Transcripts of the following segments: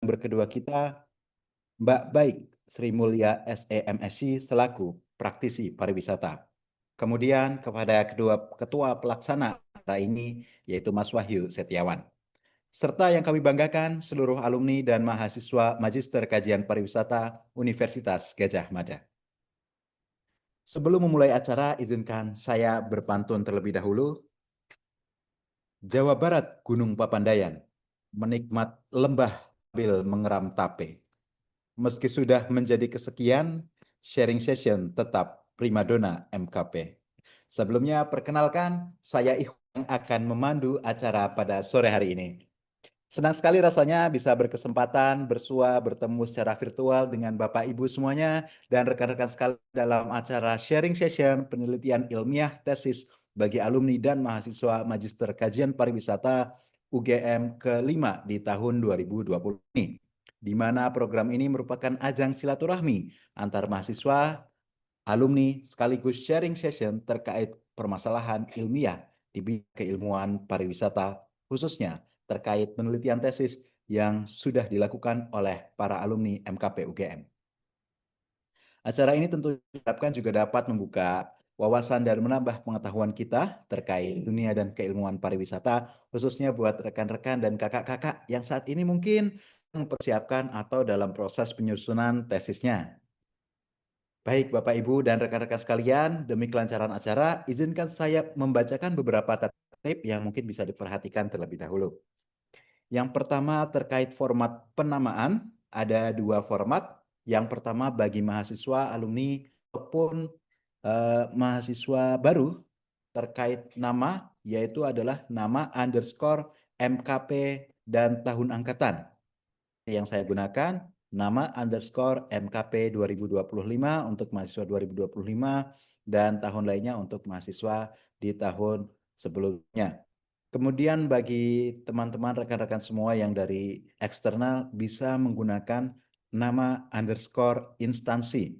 Berkedua kita, Mbak Baik Sri Mulya SEMSI selaku praktisi pariwisata. Kemudian kepada kedua ketua pelaksana acara ini yaitu Mas Wahyu Setiawan. Serta yang kami banggakan seluruh alumni dan mahasiswa Magister Kajian Pariwisata Universitas Gadjah Mada. Sebelum memulai acara, izinkan saya berpantun terlebih dahulu. Jawa Barat Gunung Papandayan, menikmat lembah bil mengeram tape. Meski sudah menjadi kesekian, sharing session tetap primadona MKP. Sebelumnya perkenalkan, saya Ikhwan akan memandu acara pada sore hari ini. Senang sekali rasanya bisa berkesempatan bersua bertemu secara virtual dengan Bapak Ibu semuanya dan rekan-rekan sekalian dalam acara sharing session penelitian ilmiah tesis bagi alumni dan mahasiswa Magister Kajian Pariwisata UGM ke-5 di tahun 2020 ini, di mana program ini merupakan ajang silaturahmi antar mahasiswa, alumni sekaligus sharing session terkait permasalahan ilmiah di bidang keilmuan pariwisata, khususnya terkait penelitian tesis yang sudah dilakukan oleh para alumni MKP UGM. Acara ini tentu diharapkan juga dapat membuka wawasan dan menambah pengetahuan kita terkait dunia dan keilmuan pariwisata, khususnya buat rekan-rekan dan kakak-kakak yang saat ini mungkin mempersiapkan atau dalam proses penyusunan tesisnya. Baik Bapak Ibu dan rekan-rekan sekalian, demi kelancaran acara, izinkan saya membacakan beberapa tertib yang mungkin bisa diperhatikan terlebih dahulu. Yang pertama terkait format penamaan, ada dua format. Yang pertama bagi mahasiswa, alumni, maupun mahasiswa baru terkait nama, yaitu adalah nama underscore MKP dan tahun angkatan. Yang saya gunakan, nama underscore MKP 2025 untuk mahasiswa 2025 dan tahun lainnya untuk mahasiswa di tahun sebelumnya. Kemudian bagi teman-teman rekan-rekan semua yang dari eksternal bisa menggunakan nama underscore instansi,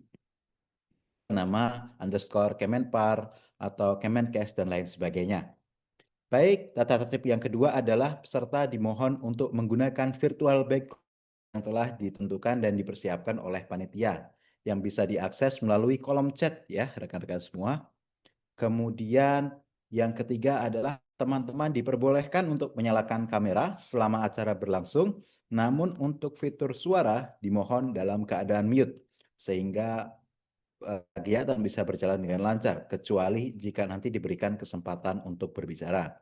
nama underscore Kemenpar atau Kemenkes dan lain sebagainya. Baik, tata tertib yang kedua adalah peserta dimohon untuk menggunakan virtual background yang telah ditentukan dan dipersiapkan oleh panitia yang bisa diakses melalui kolom chat ya rekan-rekan semua. Kemudian yang ketiga adalah teman-teman diperbolehkan untuk menyalakan kamera selama acara berlangsung, namun untuk fitur suara dimohon dalam keadaan mute sehingga kegiatan bisa berjalan dengan lancar kecuali jika nanti diberikan kesempatan untuk berbicara.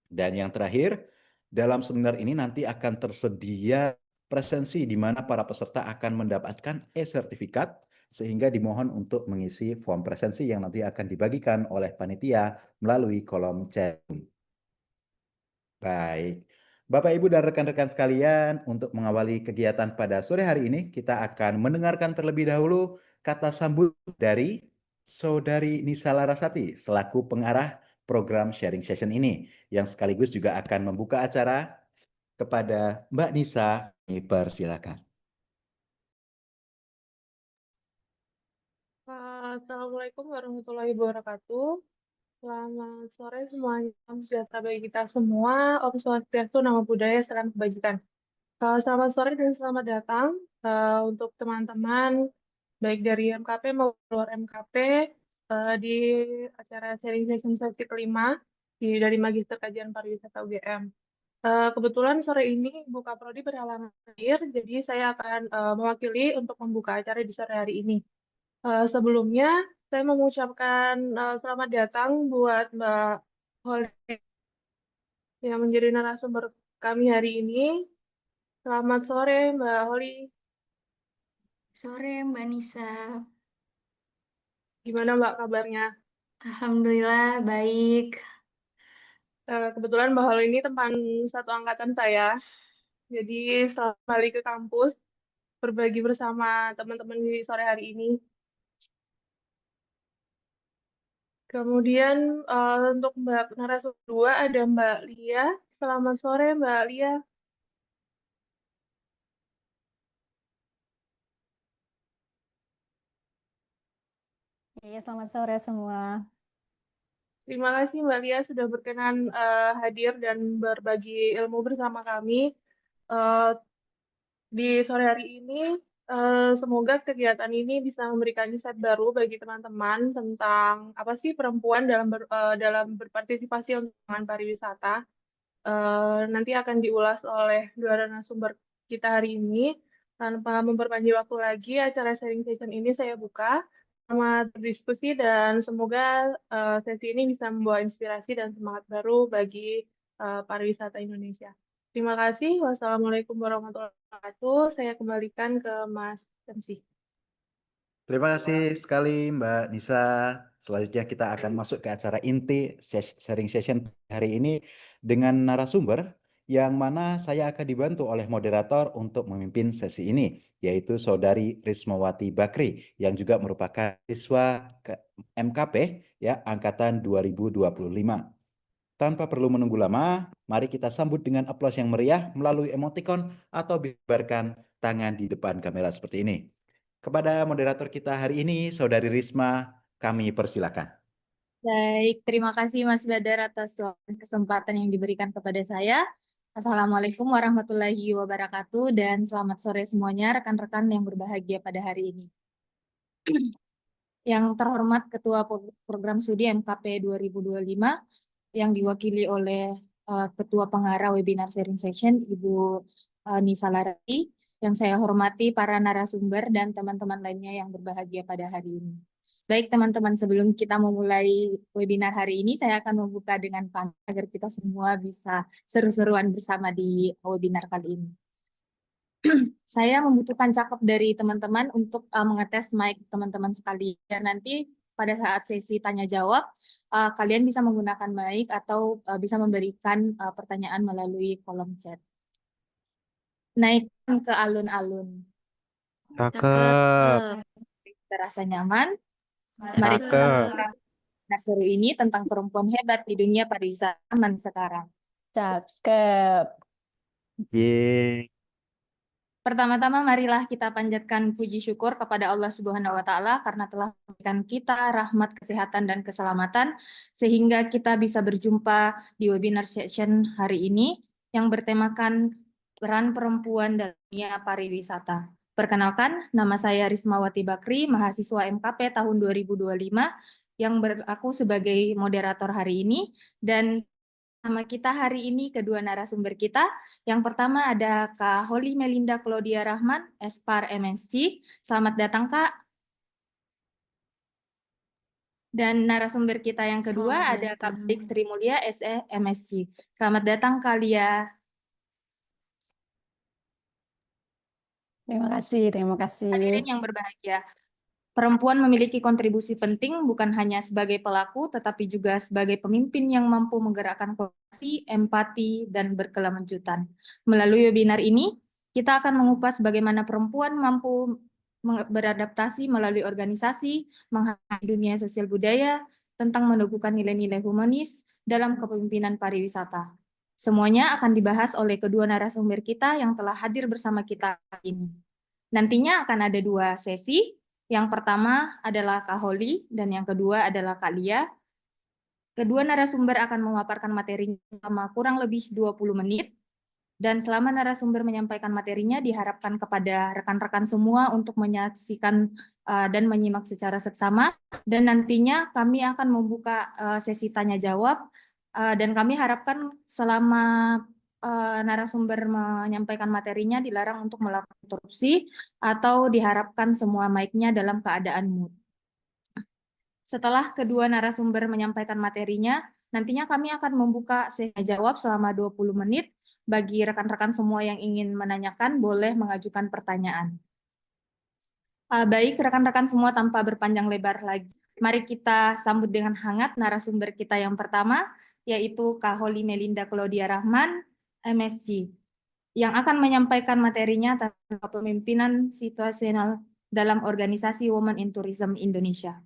Dan yang terakhir, dalam seminar ini nanti akan tersedia presensi di mana para peserta akan mendapatkan e-sertifikat sehingga dimohon untuk mengisi form presensi yang nanti akan dibagikan oleh panitia melalui kolom chat. Baik, Bapak, Ibu, dan rekan-rekan sekalian, untuk mengawali kegiatan pada sore hari ini, kita akan mendengarkan terlebih dahulu kata sambut dari Saudari Nisa Larasati selaku pengarah program sharing session ini, yang sekaligus juga akan membuka acara. Kepada Mbak Nisa, persilakan. Assalamualaikum warahmatullahi wabarakatuh. Selamat sore semuanya. Salam sejahtera bagi kita semua. Om Swastiastu, Namo Buddhaya, salam kebajikan. Selamat sore dan selamat datang untuk teman-teman baik dari MKP maupun luar MKP di acara sharing session sesi kelima dari Magister Kajian Pariwisata UGM. Kebetulan sore ini Buka Prodi berhalangan hadir, jadi saya akan mewakili untuk membuka acara di sore hari ini. Sebelumnya, saya mengucapkan selamat datang buat Mbak Holly yang menjadi narasumber kami hari ini. Selamat sore, Mbak Holly. Sore Mbak Nisa, Gimana Mbak kabarnya? Alhamdulillah baik. Kebetulan Mbak Holly ini teman satu angkatan saya. Jadi selamat kembali ke kampus, berbagi bersama teman-teman di sore hari ini. Kemudian untuk Mbak narasumber kedua ada Mbak Lia. Selamat sore Mbak Lia. Iya, selamat sore semua. Terima kasih Mbak Lia sudah berkenan hadir dan berbagi ilmu bersama kami. Di sore hari ini, semoga kegiatan ini bisa memberikan insight baru bagi teman-teman tentang apa sih perempuan dalam berpartisipasi untuk pengembangan pariwisata. Nanti akan diulas oleh dua narasumber kita hari ini. Tanpa memperpanjang waktu lagi, acara sharing session ini saya buka. Selamat berdiskusi dan semoga sesi ini bisa membawa inspirasi dan semangat baru bagi pariwisata Indonesia. Terima kasih. Wassalamualaikum warahmatullahi wabarakatuh. Saya kembalikan ke Mas MC. Terima kasih sekali Mbak Nisa. Selanjutnya kita akan masuk ke acara inti sharing session hari ini dengan narasumber yang mana saya akan dibantu oleh moderator untuk memimpin sesi ini, yaitu Saudari Rismawati Bakri yang juga merupakan siswa MKP ya angkatan 2025. Tanpa perlu menunggu lama, mari kita sambut dengan aplaus yang meriah melalui emoticon atau biarkan tangan di depan kamera seperti ini. Kepada moderator kita hari ini, Saudari Risma, kami persilakan. Baik, terima kasih Mas Badar atas kesempatan yang diberikan kepada saya. Assalamualaikum warahmatullahi wabarakatuh dan selamat sore semuanya rekan-rekan yang berbahagia pada hari ini. Yang terhormat Ketua Program Studi MKP 2025 yang diwakili oleh Ketua Pengarah Webinar Sharing Session Ibu Nisa Larati, yang saya hormati para narasumber dan teman-teman lainnya yang berbahagia pada hari ini. Baik teman-teman, sebelum kita memulai webinar hari ini, saya akan membuka dengan pantun agar kita semua bisa seru-seruan bersama di webinar kali ini. Saya membutuhkan cakap dari teman-teman untuk mengetes mic teman-teman sekalian. Dan nanti pada saat sesi tanya jawab, kalian bisa menggunakan mic atau bisa memberikan pertanyaan melalui kolom chat. Naikkan ke alun-alun. Cakep. Terasa nyaman. Mari kita Cakep. webinar seru ini tentang perempuan hebat di dunia pariwisata zaman sekarang. Cakep. Yeay. Pertama-tama marilah kita panjatkan puji syukur kepada Allah Subhanahu wa taala karena telah memberikan kita rahmat, kesehatan dan keselamatan sehingga kita bisa berjumpa di webinar session hari ini yang bertemakan peran perempuan dalam dunia pariwisata. Perkenalkan, nama saya Rismawati Bakri, mahasiswa MKP tahun 2025 yang berlaku sebagai moderator hari ini, dan sama kita hari ini kedua narasumber kita. Yang pertama ada Kak Holly Melinda Claudia Rahman, Espar MSc. Selamat datang Kak. Dan narasumber kita yang kedua Selamat ada Kak datang. Blik Sri Mulia, SE MSc. Selamat datang Kak Lia. Terima kasih, terima kasih. Hadirin yang berbahagia. Perempuan memiliki kontribusi penting bukan hanya sebagai pelaku, tetapi juga sebagai pemimpin yang mampu menggerakkan komunikasi, empati, dan berkelanjutan. Melalui webinar ini, kita akan mengupas bagaimana perempuan mampu beradaptasi melalui organisasi, menghadapi dunia sosial budaya, tentang meneguhkan nilai-nilai humanis dalam kepemimpinan pariwisata. Semuanya akan dibahas oleh kedua narasumber kita yang telah hadir bersama kita hari ini. Nantinya akan ada dua sesi. Yang pertama adalah Kak Holly dan yang kedua adalah Kak Lia. Kedua narasumber akan memaparkan materinya selama kurang lebih 20 menit. Dan selama narasumber menyampaikan materinya diharapkan kepada rekan-rekan semua untuk menyaksikan dan menyimak secara seksama. Dan nantinya kami akan membuka sesi tanya jawab dan kami harapkan selama narasumber menyampaikan materinya dilarang untuk melakukan interupsi atau diharapkan semua mic-nya dalam keadaan mute. Setelah kedua narasumber menyampaikan materinya, nantinya kami akan membuka sesi jawab selama 20 menit. Bagi rekan-rekan semua yang ingin menanyakan, boleh mengajukan pertanyaan. Baik, rekan-rekan semua, tanpa berpanjang lebar lagi, mari kita sambut dengan hangat narasumber kita yang pertama, yaitu Kak Holly Melinda Claudia Rahman, MSc, yang akan menyampaikan materinya tentang kepemimpinan situasional dalam organisasi Women in Tourism Indonesia.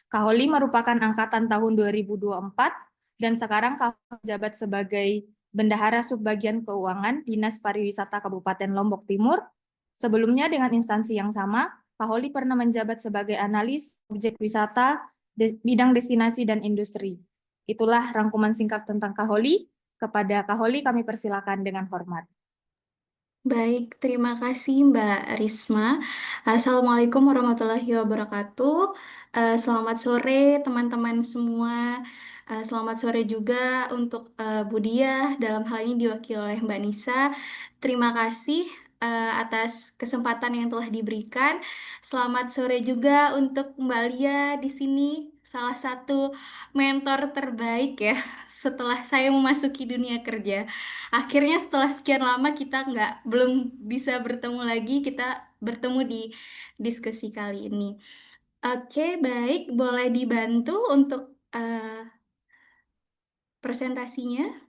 Kak Holly merupakan angkatan tahun 2024 dan sekarang Kak menjabat sebagai Bendahara Subbagian Keuangan Dinas Pariwisata Kabupaten Lombok Timur. Sebelumnya dengan instansi yang sama, Kak Holly pernah menjabat sebagai analis objek wisata bidang destinasi dan industri. Itulah rangkuman singkat tentang Kak Holly. Kepada Kak Holly kami persilakan dengan hormat. Baik, terima kasih Mbak Risma. Assalamualaikum warahmatullahi wabarakatuh. Selamat sore teman-teman semua. Selamat sore juga untuk Budiah, dalam hal ini diwakili oleh Mbak Nisa. Terima kasih atas kesempatan yang telah diberikan. Selamat sore juga untuk Mbak Lia di sini, salah satu mentor terbaik ya setelah saya memasuki dunia kerja. Akhirnya setelah sekian lama kita belum bisa bertemu lagi, kita bertemu di diskusi kali ini. Oke, baik, boleh dibantu untuk presentasinya?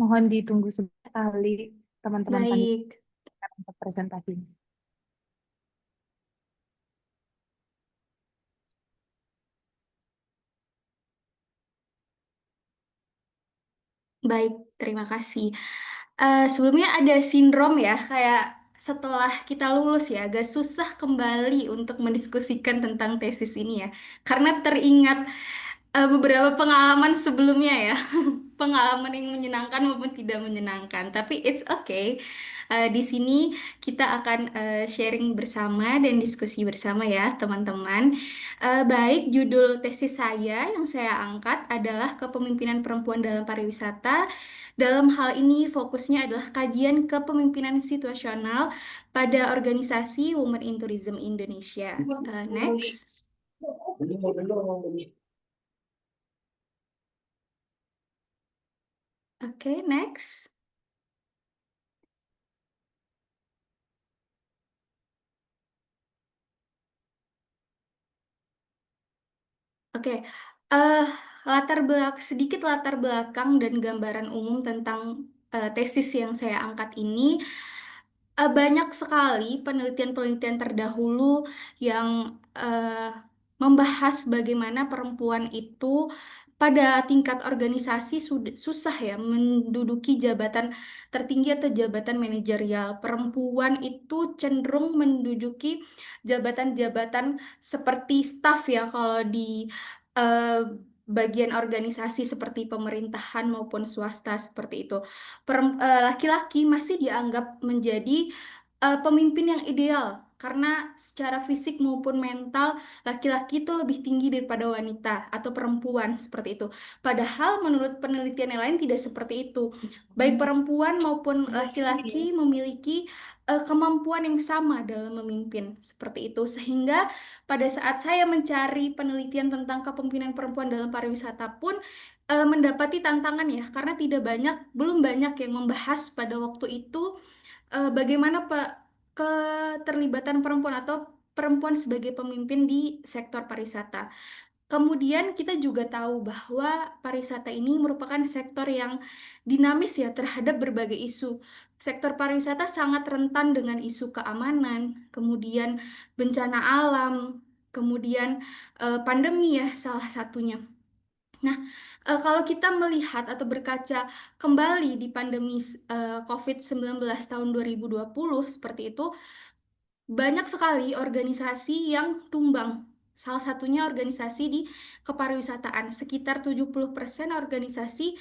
Mohon ditunggu sebentar kali teman-teman panitia Baik, untuk presentasinya. baik, terima kasih. Sebelumnya ada sindrom ya, kayak setelah kita lulus ya, agak susah kembali untuk mendiskusikan tentang tesis ini ya, karena teringat beberapa pengalaman sebelumnya ya, pengalaman yang menyenangkan maupun tidak menyenangkan. Tapi it's okay. Di sini kita akan sharing bersama dan diskusi bersama ya, teman-teman. Baik, judul tesis saya yang saya angkat adalah Kepemimpinan Perempuan dalam Pariwisata. Dalam hal ini fokusnya adalah kajian kepemimpinan situasional pada organisasi Women in Tourism Indonesia. Next. Oke, next. Oke, eh sedikit latar belakang dan gambaran umum tentang tesis yang saya angkat ini. Banyak sekali penelitian-penelitian terdahulu yang membahas bagaimana perempuan itu pada tingkat organisasi susah ya menduduki jabatan tertinggi atau jabatan manajerial. Perempuan itu cenderung menduduki jabatan-jabatan seperti staf ya kalau di eh, bagian organisasi seperti pemerintahan maupun swasta seperti itu. Laki-laki masih dianggap menjadi pemimpin yang ideal karena secara fisik maupun mental laki-laki itu lebih tinggi daripada wanita atau perempuan seperti itu. Padahal menurut penelitian yang lain tidak seperti itu. Baik perempuan maupun laki-laki memiliki kemampuan yang sama dalam memimpin seperti itu. Sehingga pada saat saya mencari penelitian tentang kepemimpinan perempuan dalam pariwisata pun mendapati tantangan ya karena belum banyak yang membahas pada waktu itu bagaimana keterlibatan perempuan atau perempuan sebagai pemimpin di sektor pariwisata. Kemudian kita juga tahu bahwa pariwisata ini merupakan sektor yang dinamis ya terhadap berbagai isu. Sektor pariwisata sangat rentan dengan isu keamanan, kemudian bencana alam, kemudian pandemi ya salah satunya. Nah, kalau kita melihat atau berkaca kembali di pandemi COVID-19 tahun 2020 seperti itu, banyak sekali organisasi yang tumbang. Salah satunya organisasi di kepariwisataan. Sekitar 70% organisasi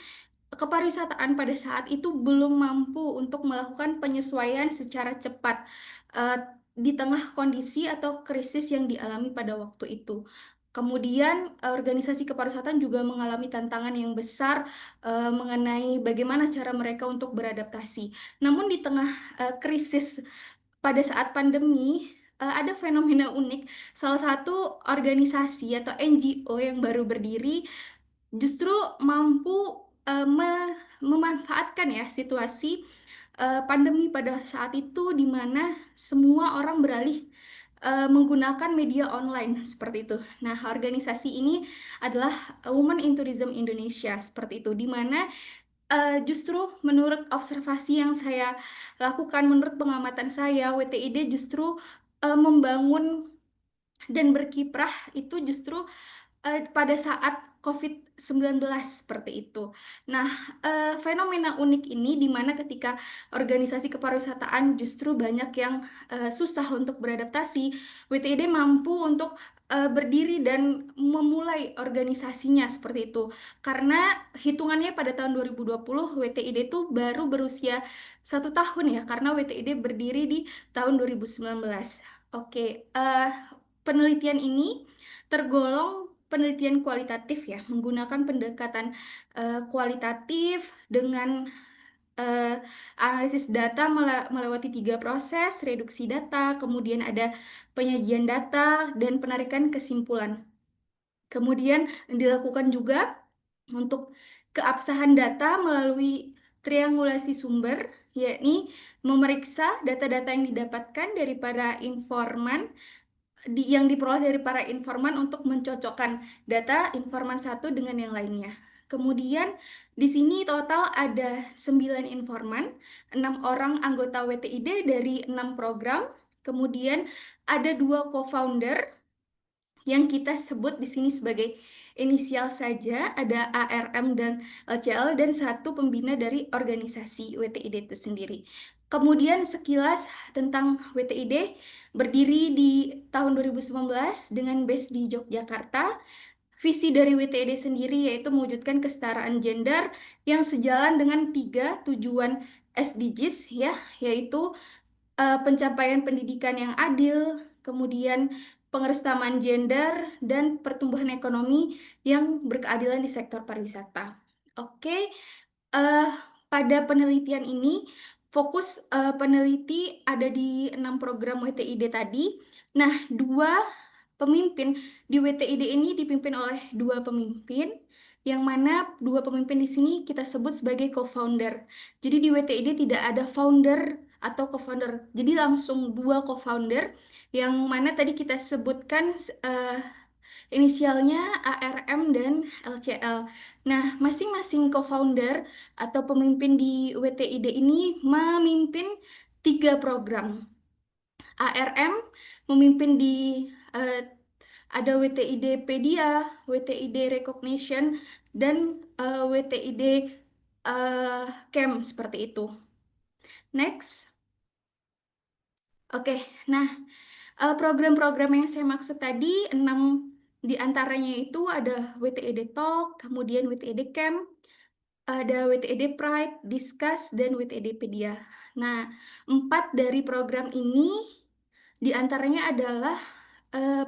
kepariwisataan pada saat itu belum mampu untuk melakukan penyesuaian secara cepat eh, di tengah kondisi atau krisis yang dialami pada waktu itu. Kemudian organisasi kepariwisataan juga mengalami tantangan yang besar mengenai bagaimana cara mereka untuk beradaptasi. Namun di tengah krisis pada saat pandemi ada fenomena unik. Salah satu organisasi atau NGO yang baru berdiri justru mampu memanfaatkan ya situasi pandemi pada saat itu di mana semua orang beralih menggunakan media online seperti itu. Nah, organisasi ini adalah Women in Tourism Indonesia seperti itu di mana justru menurut observasi yang saya lakukan, menurut pengamatan saya, WTID justru membangun dan berkiprah itu justru pada saat COVID-19 seperti itu. Nah, fenomena unik ini di mana ketika organisasi kepariwisataan justru banyak yang susah untuk beradaptasi, WTID mampu untuk berdiri dan memulai organisasinya seperti itu. Karena hitungannya pada tahun 2020 WTID itu baru berusia 1 tahun ya, karena WTID berdiri di tahun 2019. Oke, penelitian ini tergolong penelitian kualitatif ya, menggunakan pendekatan kualitatif dengan analisis data melewati 3 proses, reduksi data, kemudian ada penyajian data, dan penarikan kesimpulan. Kemudian dilakukan juga untuk keabsahan data melalui triangulasi sumber, yakni memeriksa data-data yang didapatkan dari para informan yang diperoleh dari para informan untuk mencocokkan data informan satu dengan yang lainnya. Kemudian di sini total ada 9 informan, 6 orang anggota WTID dari 6 program, kemudian ada 2 co-founder yang kita sebut di sini sebagai inisial saja, ada ARM dan LCL, dan 1 pembina dari organisasi WTID itu sendiri. Kemudian sekilas tentang WTID, berdiri di tahun 2019 dengan base di Yogyakarta. Visi dari WTID sendiri yaitu mewujudkan kesetaraan gender yang sejalan dengan 3 tujuan SDGs ya, yaitu pencapaian pendidikan yang adil, kemudian pengerusamaan gender, dan pertumbuhan ekonomi yang berkeadilan di sektor pariwisata. Oke, eh, pada penelitian ini fokus peneliti ada di 6 program WTID tadi. Nah, 2 pemimpin di WTID ini dipimpin oleh 2 pemimpin, yang mana 2 pemimpin di sini kita sebut sebagai co-founder. Jadi di WTID tidak ada founder atau co-founder, jadi langsung 2 co-founder, yang mana tadi kita sebutkan inisialnya ARM dan LCL. Nah, masing-masing co-founder atau pemimpin di WTID ini memimpin 3 program. ARM memimpin di ada WTID Pedia, WTID Recognition, dan WTID Camp seperti itu. Next. Oke, nah program-program yang saya maksud tadi 6 di antaranya itu ada WTID Talk, kemudian WTID Camp, ada WTID Pride, Discuss, dan WTID Pedia. Nah, 4 dari program ini di antaranya adalah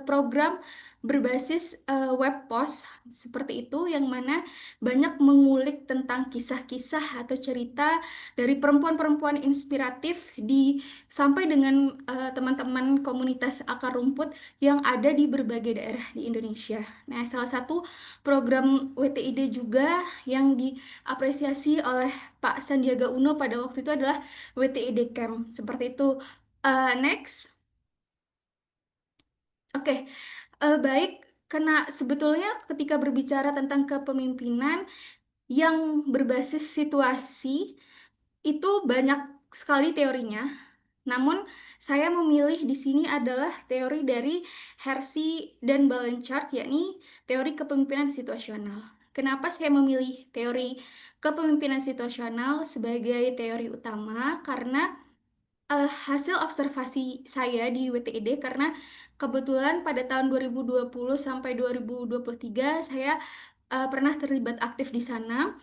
program berbasis web post seperti itu, yang mana banyak mengulik tentang kisah-kisah atau cerita dari perempuan-perempuan inspiratif sampai dengan teman-teman komunitas akar rumput yang ada di berbagai daerah di Indonesia. Nah, salah satu program WTID juga yang diapresiasi oleh Pak Sandiaga Uno pada waktu itu adalah WTID Camp seperti itu. Next. Oke, baik, karena sebetulnya ketika berbicara tentang kepemimpinan yang berbasis situasi, itu banyak sekali teorinya. Namun, saya memilih di sini adalah teori dari Hersey dan Blanchard, yakni teori kepemimpinan situasional. Kenapa saya memilih teori kepemimpinan situasional sebagai teori utama? Karena hasil observasi saya di WTID, karena kebetulan pada tahun 2020 sampai 2023 saya pernah terlibat aktif di sana.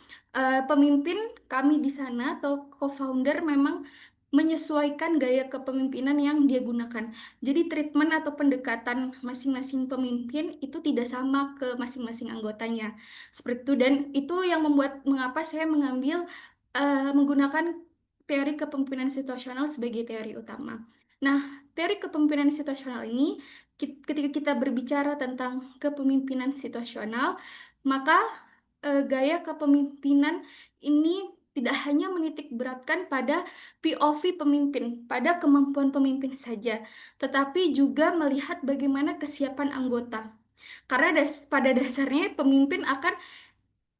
Pemimpin kami di sana atau co-founder memang menyesuaikan gaya kepemimpinan yang dia gunakan. Jadi treatment atau pendekatan masing-masing pemimpin itu tidak sama ke masing-masing anggotanya. Seperti itu, dan itu yang membuat mengapa saya mengambil menggunakan teori kepemimpinan situasional sebagai teori utama. Nah, teori kepemimpinan situasional ini, ketika kita berbicara tentang kepemimpinan situasional, maka gaya kepemimpinan ini tidak hanya menitik beratkan pada POV pemimpin, pada kemampuan pemimpin saja, tetapi juga melihat bagaimana kesiapan anggota. Karena pada dasarnya pemimpin akan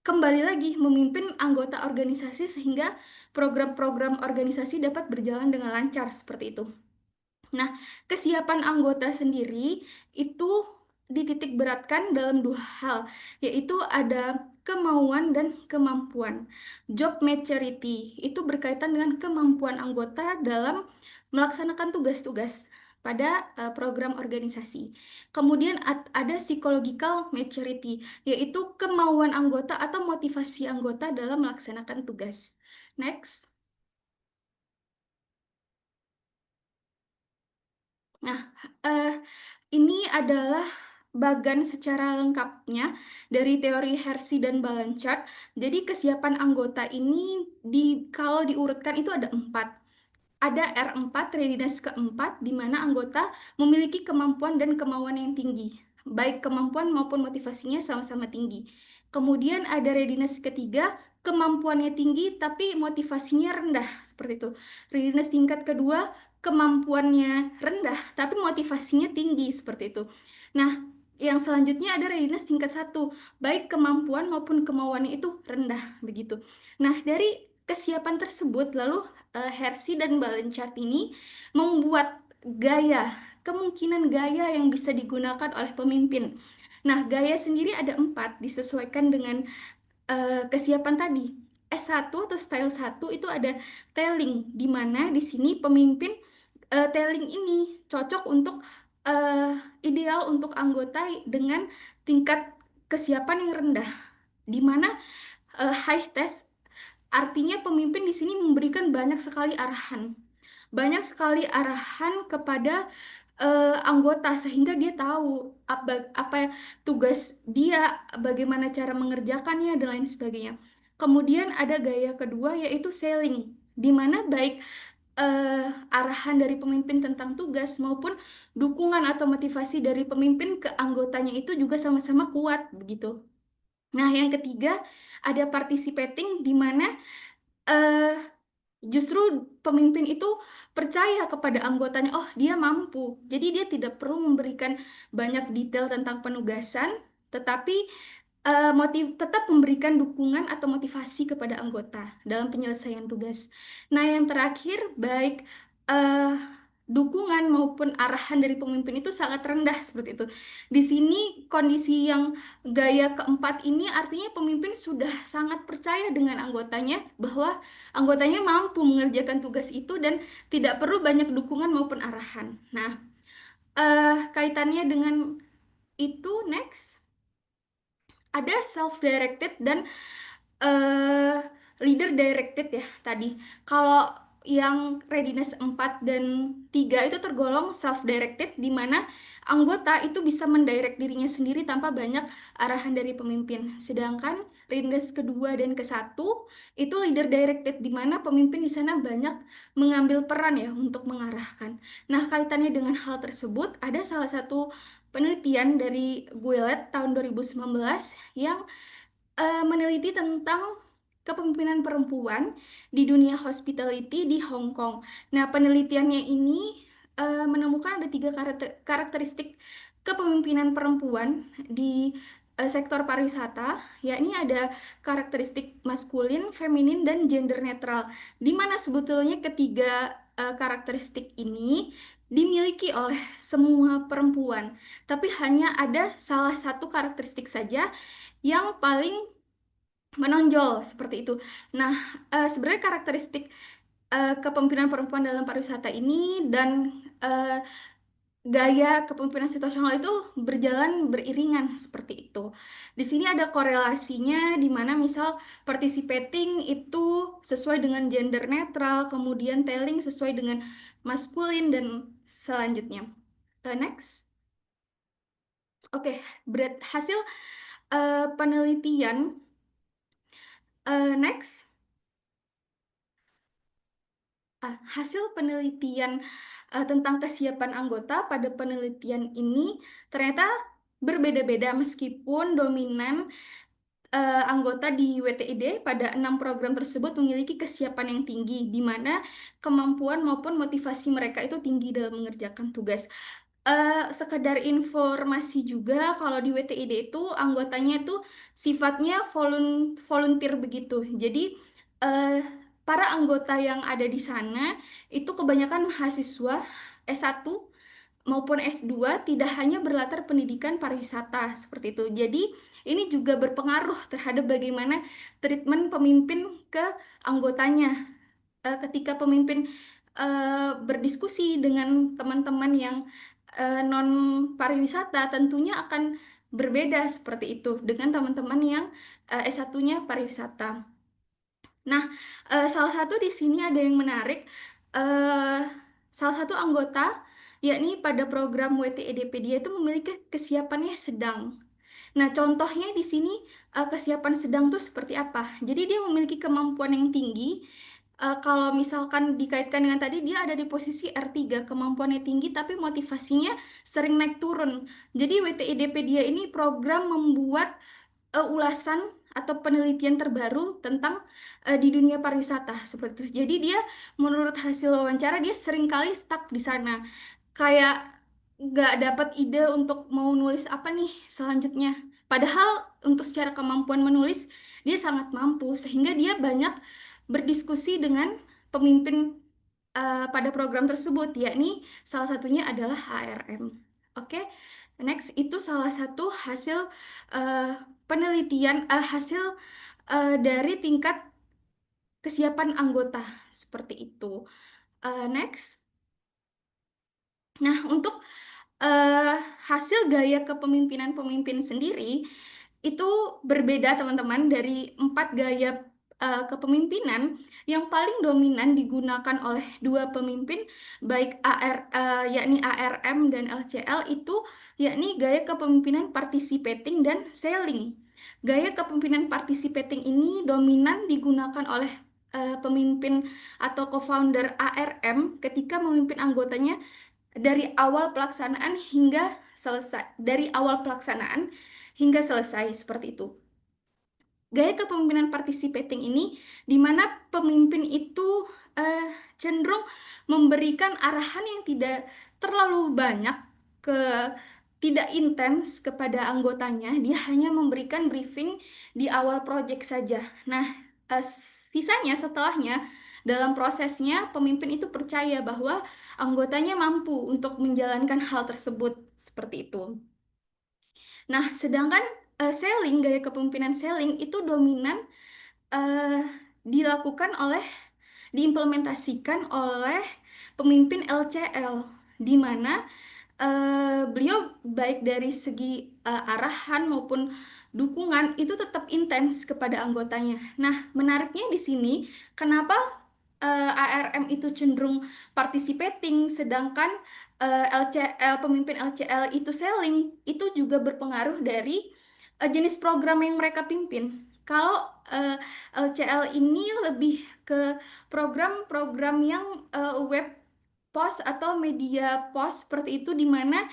kembali lagi memimpin anggota organisasi sehingga program-program organisasi dapat berjalan dengan lancar seperti itu. Nah, kesiapan anggota sendiri itu dititik beratkan dalam dua hal, yaitu ada kemauan dan kemampuan. Job maturity itu berkaitan dengan kemampuan anggota dalam melaksanakan tugas-tugas pada program organisasi. Kemudian ada psychological maturity, yaitu kemauan anggota atau motivasi anggota dalam melaksanakan tugas. Next. Nah, eh, ini adalah bagan secara lengkapnya dari teori Hersey dan Blanchard. Jadi kesiapan anggota ini kalau diurutkan itu ada 4. Ada R4, readiness keempat, di mana anggota memiliki kemampuan dan kemauan yang tinggi. Baik kemampuan maupun motivasinya sama-sama tinggi. Kemudian ada readiness ketiga, kemampuannya tinggi tapi motivasinya rendah, seperti itu. Readiness tingkat kedua, kemampuannya rendah tapi motivasinya tinggi, seperti itu. Nah, yang selanjutnya ada readiness tingkat satu, baik kemampuan maupun kemauannya itu rendah, begitu. Nah, dari kesiapan tersebut, lalu Hersey dan Blanchard ini membuat kemungkinan gaya yang bisa digunakan oleh pemimpin. Nah, gaya sendiri ada 4, disesuaikan dengan kesiapan tadi. S1 atau style 1 itu ada telling, di mana di sini pemimpin telling ini cocok untuk ideal untuk anggota dengan tingkat kesiapan yang rendah, di mana high test artinya pemimpin di sini memberikan banyak sekali arahan kepada anggota sehingga dia tahu apa tugas dia, bagaimana cara mengerjakannya dan lain sebagainya. Kemudian ada gaya kedua yaitu selling, di mana baik arahan dari pemimpin tentang tugas maupun dukungan atau motivasi dari pemimpin ke anggotanya itu juga sama-sama kuat begitu. Nah, yang ketiga ada participating, di mana eh justru pemimpin itu percaya kepada anggotanya, oh dia mampu. Jadi dia tidak perlu memberikan banyak detail tentang penugasan, tetapi tetap memberikan dukungan atau motivasi kepada anggota dalam penyelesaian tugas. Nah, yang terakhir, baik eh, dukungan maupun arahan dari pemimpin itu sangat rendah seperti itu. Di sini kondisi yang gaya keempat ini artinya pemimpin sudah sangat percaya dengan anggotanya bahwa anggotanya mampu mengerjakan tugas itu dan tidak perlu banyak dukungan maupun arahan. Nah, kaitannya dengan itu, next ada self-directed dan eh leader directed ya tadi. Kalau yang readiness 4 dan 3 itu tergolong self-directed, di mana anggota itu bisa mendirect dirinya sendiri tanpa banyak arahan dari pemimpin. Sedangkan readiness kedua dan ke satu itu leader directed, di mana pemimpin di sana banyak mengambil peran ya untuk mengarahkan. Nah, kaitannya dengan hal tersebut, ada salah satu penelitian dari Guelet tahun 2019 yang meneliti tentang kepemimpinan perempuan di dunia hospitality di Hong Kong. Nah, penelitiannya ini menemukan ada 3 karakteristik kepemimpinan perempuan di sektor pariwisata, yakni ada karakteristik maskulin, feminin, dan gender netral, di mana sebetulnya ketiga karakteristik ini dimiliki oleh semua perempuan, tapi hanya ada salah satu karakteristik saja yang paling menonjol seperti itu. Nah, sebenarnya karakteristik kepemimpinan perempuan dalam pariwisata ini dan gaya kepemimpinan situasional itu berjalan beriringan seperti itu. Di sini ada korelasinya, di mana misal participating itu sesuai dengan gender netral, kemudian telling sesuai dengan maskulin dan selanjutnya. Next. Oke, hasil penelitian. Next. Hasil penelitian tentang kesiapan anggota pada penelitian ini ternyata berbeda-beda, meskipun dominan anggota di WTID pada 6 program tersebut memiliki kesiapan yang tinggi, di mana kemampuan maupun motivasi mereka itu tinggi dalam mengerjakan tugas. Sekedar informasi juga, kalau di WTID itu anggotanya itu sifatnya volunteer begitu. Jadi para anggota yang ada di sana itu kebanyakan mahasiswa S1 maupun S2 tidak hanya berlatar pendidikan pariwisata seperti itu. Jadi ini juga berpengaruh terhadap bagaimana treatment pemimpin ke anggotanya. Ketika pemimpin berdiskusi dengan teman-teman yang non pariwisata tentunya akan berbeda seperti itu dengan teman-teman yang S1-nya pariwisata. Nah, salah satu di sini ada yang menarik. eh Salah satu anggota, yakni pada program WTEDP dia itu memiliki kesiapannya sedang. Nah, contohnya di sini kesiapan sedang tuh seperti apa? Jadi dia memiliki kemampuan yang tinggi. Kalau misalkan dikaitkan dengan tadi, dia ada di posisi R3, kemampuannya tinggi tapi motivasinya sering naik turun. Jadi WTIDP dia ini program membuat ulasan atau penelitian terbaru tentang di dunia pariwisata seperti itu. Jadi dia menurut hasil wawancara dia seringkali stuck di sana. Kayak nggak dapat ide untuk mau nulis apa nih selanjutnya. Padahal untuk secara kemampuan menulis dia sangat mampu sehingga dia banyak berdiskusi dengan pemimpin pada program tersebut, yakni salah satunya adalah HRM. Oke, next itu salah satu hasil eh, penelitian hasil dari tingkat kesiapan anggota seperti itu. Next. Nah, untuk eh, hasil gaya kepemimpinan pemimpin sendiri itu berbeda teman-teman dari 4 gaya kepemimpinan yang paling dominan digunakan oleh dua pemimpin baik yakni ARM dan LCL itu yakni gaya kepemimpinan participating dan selling. Gaya kepemimpinan participating ini dominan digunakan oleh pemimpin atau co-founder ARM ketika memimpin anggotanya dari awal pelaksanaan hingga selesai seperti itu. Gaya kepemimpinan participating ini di mana pemimpin itu cenderung memberikan arahan yang tidak terlalu banyak ke tidak intens kepada anggotanya, dia hanya memberikan briefing di awal proyek saja. Nah, sisanya setelahnya dalam prosesnya pemimpin itu percaya bahwa anggotanya mampu untuk menjalankan hal tersebut seperti itu. Nah, sedangkan gaya kepemimpinan selling itu dominan eh, diimplementasikan oleh pemimpin LCL, di mana beliau baik dari segi arahan maupun dukungan itu tetap intens kepada anggotanya. Nah, menariknya di sini, kenapa ARM itu cenderung participating, sedangkan pemimpin LCL itu selling, itu juga berpengaruh dari jenis program yang mereka pimpin. Kalau LCL ini lebih ke program-program yang web post atau media post seperti itu, di mana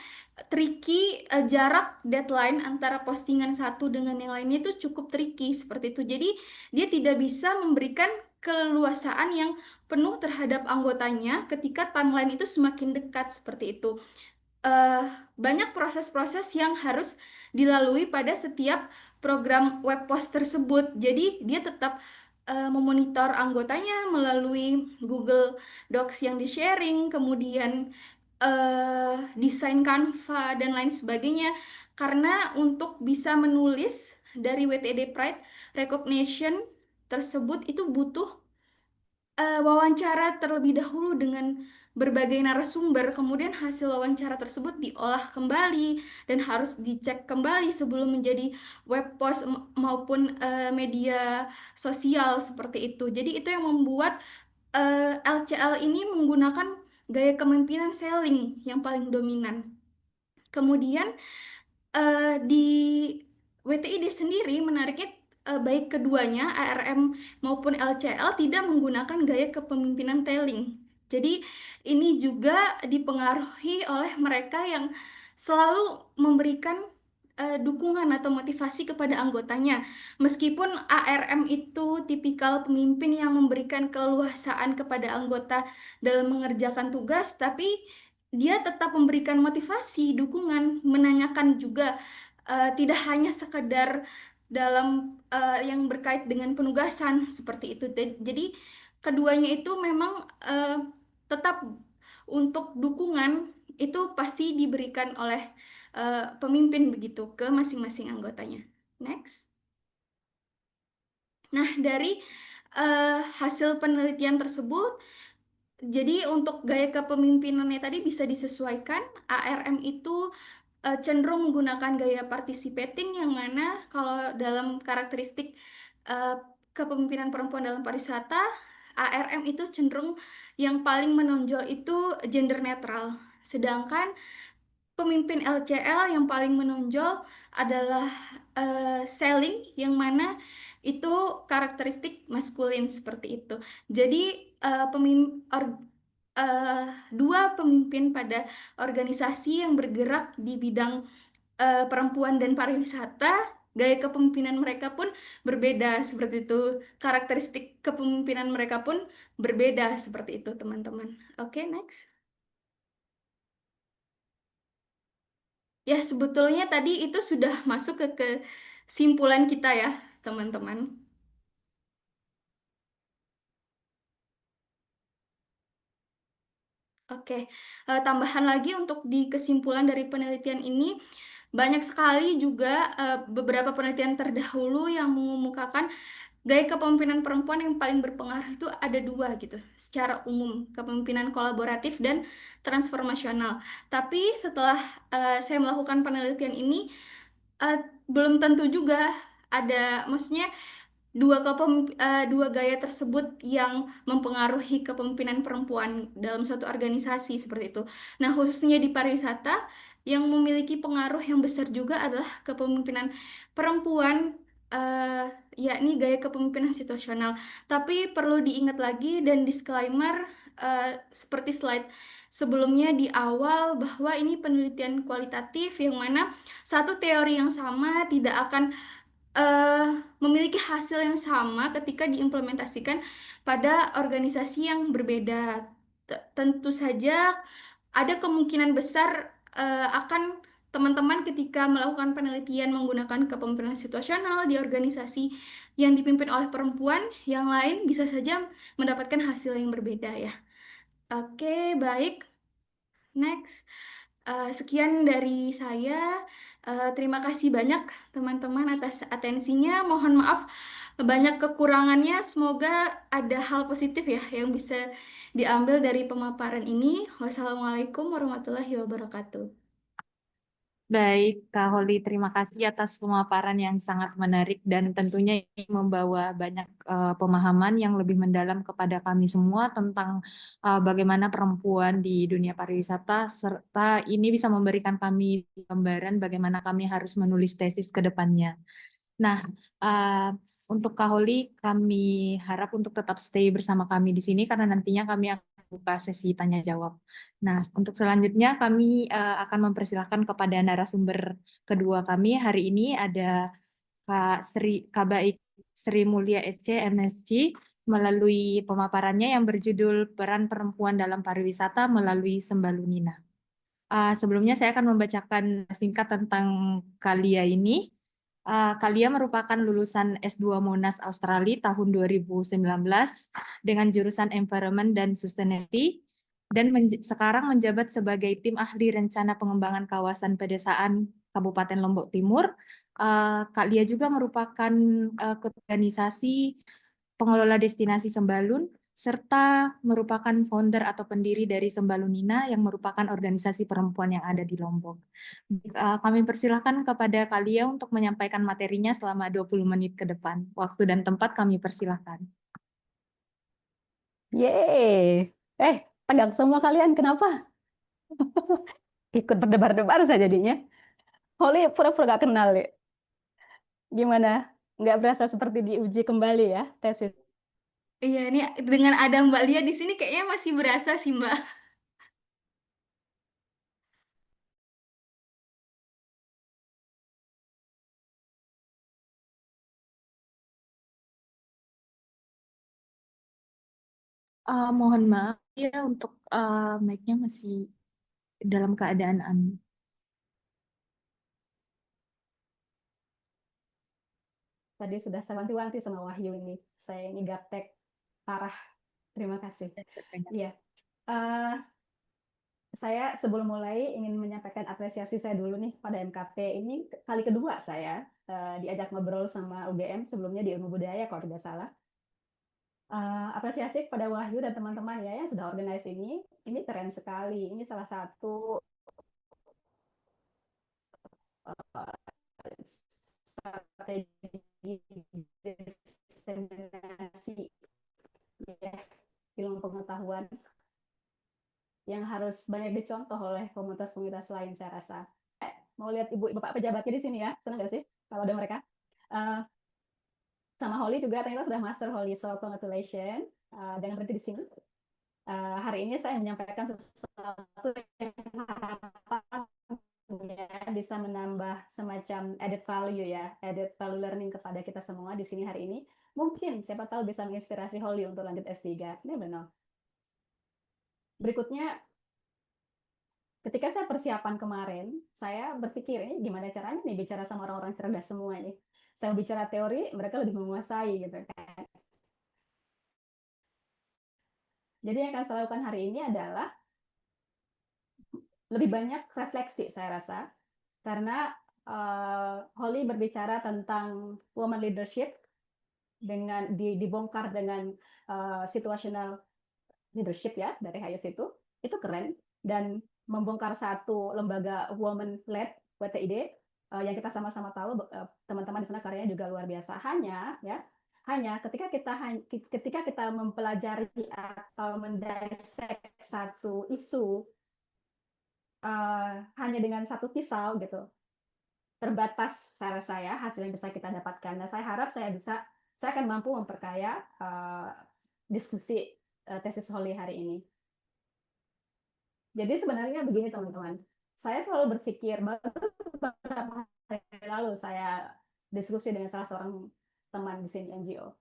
tricky jarak deadline antara postingan satu dengan yang lainnya itu cukup tricky seperti itu. Jadi dia tidak bisa memberikan keleluasaan yang penuh terhadap anggotanya ketika timeline itu semakin dekat seperti itu. eh, Banyak proses-proses yang harus dilalui pada setiap program web post tersebut. Jadi dia tetap memonitor anggotanya melalui Google Docs yang di-sharing, kemudian desain Canva dan lain sebagainya. Karena untuk bisa menulis dari WTD Pride Recognition tersebut itu butuh wawancara terlebih dahulu dengan berbagai narasumber, kemudian hasil wawancara tersebut diolah kembali dan harus dicek kembali sebelum menjadi web post maupun media sosial seperti itu. Jadi itu yang membuat LCL ini menggunakan gaya kepemimpinan selling yang paling dominan. Kemudian di WTID sendiri menariknya baik keduanya ARM maupun LCL tidak menggunakan gaya kepemimpinan telling. Jadi ini juga dipengaruhi oleh mereka yang selalu memberikan dukungan atau motivasi kepada anggotanya. Meskipun ARM itu tipikal pemimpin yang memberikan keleluasaan kepada anggota dalam mengerjakan tugas, tapi dia tetap memberikan motivasi, dukungan, menanyakan juga tidak hanya sekedar dalam yang berkait dengan penugasan seperti itu. Jadi keduanya itu memang tetap untuk dukungan itu pasti diberikan oleh pemimpin begitu ke masing-masing anggotanya. Next. Nah, dari hasil penelitian tersebut, jadi untuk gaya kepemimpinannya tadi bisa disesuaikan. ARM itu cenderung menggunakan gaya participating, yang mana kalau dalam karakteristik eh, kepemimpinan perempuan dalam pariwisata, ARM itu cenderung yang paling menonjol itu gender netral. Sedangkan pemimpin LCL yang paling menonjol adalah selling, yang mana itu karakteristik maskulin seperti itu. Jadi dua pemimpin pada organisasi yang bergerak di bidang perempuan dan pariwisata, gaya kepemimpinan mereka pun berbeda seperti itu. Karakteristik kepemimpinan mereka pun berbeda seperti itu, teman-teman. Oke, next. Ya, sebetulnya tadi itu sudah masuk ke kesimpulan kita ya, teman-teman. Oke, tambahan lagi untuk di kesimpulan dari penelitian ini, banyak sekali juga beberapa penelitian terdahulu yang mengemukakan gaya kepemimpinan perempuan yang paling berpengaruh itu ada dua gitu, secara umum, kepemimpinan kolaboratif dan transformasional. Tapi setelah saya melakukan penelitian ini, eh, belum tentu juga ada, maksudnya dua gaya tersebut yang mempengaruhi kepemimpinan perempuan dalam suatu organisasi seperti itu. Nah, khususnya di pariwisata, yang memiliki pengaruh yang besar juga adalah kepemimpinan perempuan, yakni gaya kepemimpinan situasional. Tapi perlu diingat lagi dan disclaimer, seperti slide sebelumnya di awal, bahwa ini penelitian kualitatif yang mana satu teori yang sama tidak akan eh, memiliki hasil yang sama ketika diimplementasikan pada organisasi yang berbeda. Tentu saja ada kemungkinan besar akan teman-teman ketika melakukan penelitian menggunakan kepemimpinan situasional di organisasi yang dipimpin oleh perempuan, yang lain bisa saja mendapatkan hasil yang berbeda ya. Oke, baik. Next. Sekian dari saya. Terima kasih banyak teman-teman atas atensinya. Mohon maaf banyak kekurangannya. Semoga ada hal positif ya yang bisa diambil dari pemaparan ini. Wassalamualaikum warahmatullahi wabarakatuh. Baik, Kak Holi, terima kasih atas pemaparan yang sangat menarik dan tentunya ini membawa banyak pemahaman yang lebih mendalam kepada kami semua tentang bagaimana perempuan di dunia pariwisata, serta ini bisa memberikan kami gambaran bagaimana kami harus menulis tesis ke depannya. Nah, eh, untuk Kak Holi, kami harap untuk tetap stay bersama kami di sini karena nantinya kami akan buka sesi tanya jawab. Nah, untuk selanjutnya kami akan mempersilahkan kepada narasumber kedua kami. Hari ini ada Kak Baik Sri Mulia SC MSc melalui pemaparannya yang berjudul Peran Perempuan dalam Pariwisata melalui Sembalunina. Sebelumnya saya akan membacakan singkat tentang Kalia ini. Kalia merupakan lulusan S2 Monash Australia tahun 2019 dengan jurusan Environment dan Sustainability dan sekarang menjabat sebagai tim ahli rencana pengembangan kawasan pedesaan Kabupaten Lombok Timur. Kalia juga merupakan ketua organisasi pengelola destinasi Sembalun serta merupakan founder atau pendiri dari Sembalunina yang merupakan organisasi perempuan yang ada di Lombok. Kami persilahkan kepada Kalia untuk menyampaikan materinya selama 20 menit ke depan. Waktu dan tempat kami persilahkan. Yeay. Tegang semua kalian, kenapa? Ikut berdebar-debar saya jadinya. Holly pura-pura gak kenal, ya. Gimana? Nggak berasa seperti diuji kembali ya, tesis. Iya, ini dengan ada Mbak Lia di sini kayaknya masih berasa sih, Mbak. Mohon maaf ya untuk mic-nya masih dalam keadaan Tadi sudah saya wanti-wanti sama Wahyu ini. Saya ini gaptek parah. Terima kasih. Iya. Eh, saya sebelum mulai ingin menyampaikan apresiasi saya dulu nih pada MKP. Ini kali kedua saya diajak ngobrol sama UGM, sebelumnya di Ilmu Budaya kalau tidak salah. Apresiasi kepada Wahyu dan teman-teman ya yang sudah organize ini keren sekali. Ini salah satu strategi diseminasi ya, ilmu pengetahuan yang harus banyak dicontoh oleh komunitas-komunitas lain saya rasa. Mau lihat ibu bapak pejabatnya di sini ya, senang nggak sih kalau ada mereka? Sama Holly juga ternyata sudah master Holly, so congratulations. Jangan berhenti di sini. Hari ini saya menyampaikan sesuatu yang harapan bisa menambah semacam added value ya, added value learning kepada kita semua di sini hari ini. Mungkin siapa tahu bisa menginspirasi Holly untuk lanjut S3. Ini benar. Berikutnya, ketika saya persiapan kemarin, saya berpikir ini gimana caranya nih bicara sama orang-orang cerdas semua ini. Saya bicara teori, mereka lebih menguasai gitu kan. Jadi yang akan saya lakukan hari ini adalah lebih banyak refleksi saya rasa, karena Holly berbicara tentang woman leadership dengan dibongkar dengan situational leadership ya dari Hayes itu keren, dan membongkar satu lembaga woman led WTID yang kita sama-sama tahu teman-teman di sana karyanya juga luar biasa. Hanya ketika kita mempelajari atau mendissek satu isu hanya dengan satu pisau gitu, terbatas cara saya hasil yang bisa kita dapatkan. Nah, saya harap saya akan mampu memperkaya diskusi tesis Holly hari ini. Jadi sebenarnya begini teman-teman, saya selalu berpikir, beberapa hari lalu saya diskusi dengan salah seorang teman di sini NGO.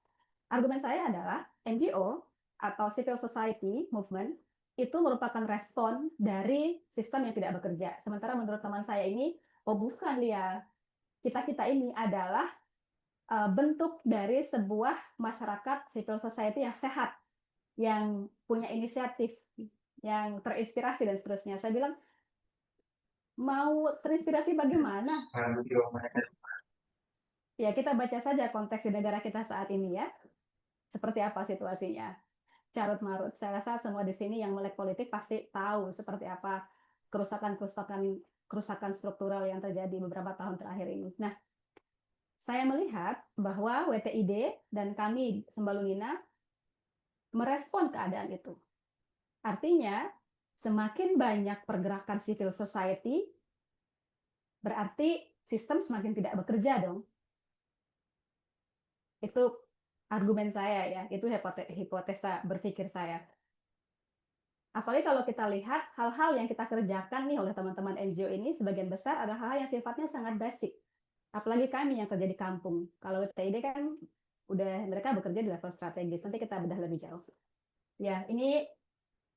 Argumen saya adalah NGO atau civil society movement itu merupakan respon dari sistem yang tidak bekerja. Sementara menurut teman saya ini, oh bukan Lia, kita ini adalah bentuk dari sebuah masyarakat civil society yang sehat, yang punya inisiatif, yang terinspirasi dan seterusnya. Saya bilang, mau terinspirasi bagaimana? Ya, kita baca saja konteks di negara kita saat ini ya. Seperti apa situasinya. Carut marut. Saya rasa semua di sini yang melek politik pasti tahu seperti apa kerusakan struktural yang terjadi beberapa tahun terakhir ini. Nah, saya melihat bahwa WTID dan kami Sembalungina merespon keadaan itu. Artinya, semakin banyak pergerakan civil society, berarti sistem semakin tidak bekerja dong. Itu argumen saya ya, itu hipotesa berpikir saya. Apalagi kalau kita lihat hal-hal yang kita kerjakan nih oleh teman-teman NGO ini sebagian besar adalah hal yang sifatnya sangat basic. Apalagi kami yang kerja di kampung. Kalau WTID kan udah mereka bekerja di level strategis. Nanti kita bedah lebih jauh. Ya, ini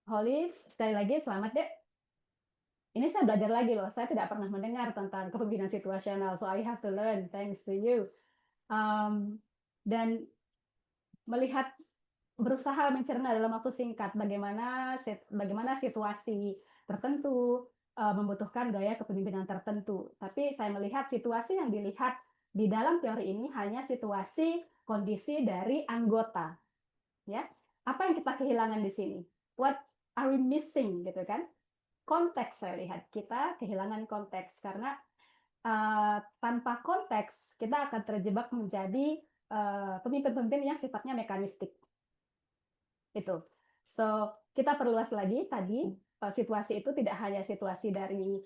Holly, sekali lagi selamat deh. Ini saya belajar lagi loh. Saya tidak pernah mendengar tentang kepemimpinan situasional. So I have to learn thanks to you. Dan melihat berusaha mencerna dalam waktu singkat bagaimana situasi tertentu membutuhkan gaya kepemimpinan tertentu. Tapi saya melihat situasi yang dilihat di dalam teori ini hanya situasi kondisi dari anggota. Ya, apa yang kita kehilangan di sini? What are we missing gitu kan? Konteks saya lihat kita kehilangan konteks karena tanpa konteks kita akan terjebak menjadi pemimpin-pemimpin yang sifatnya mekanistik. Itu. So, kita perluas lagi tadi situasi itu tidak hanya situasi dari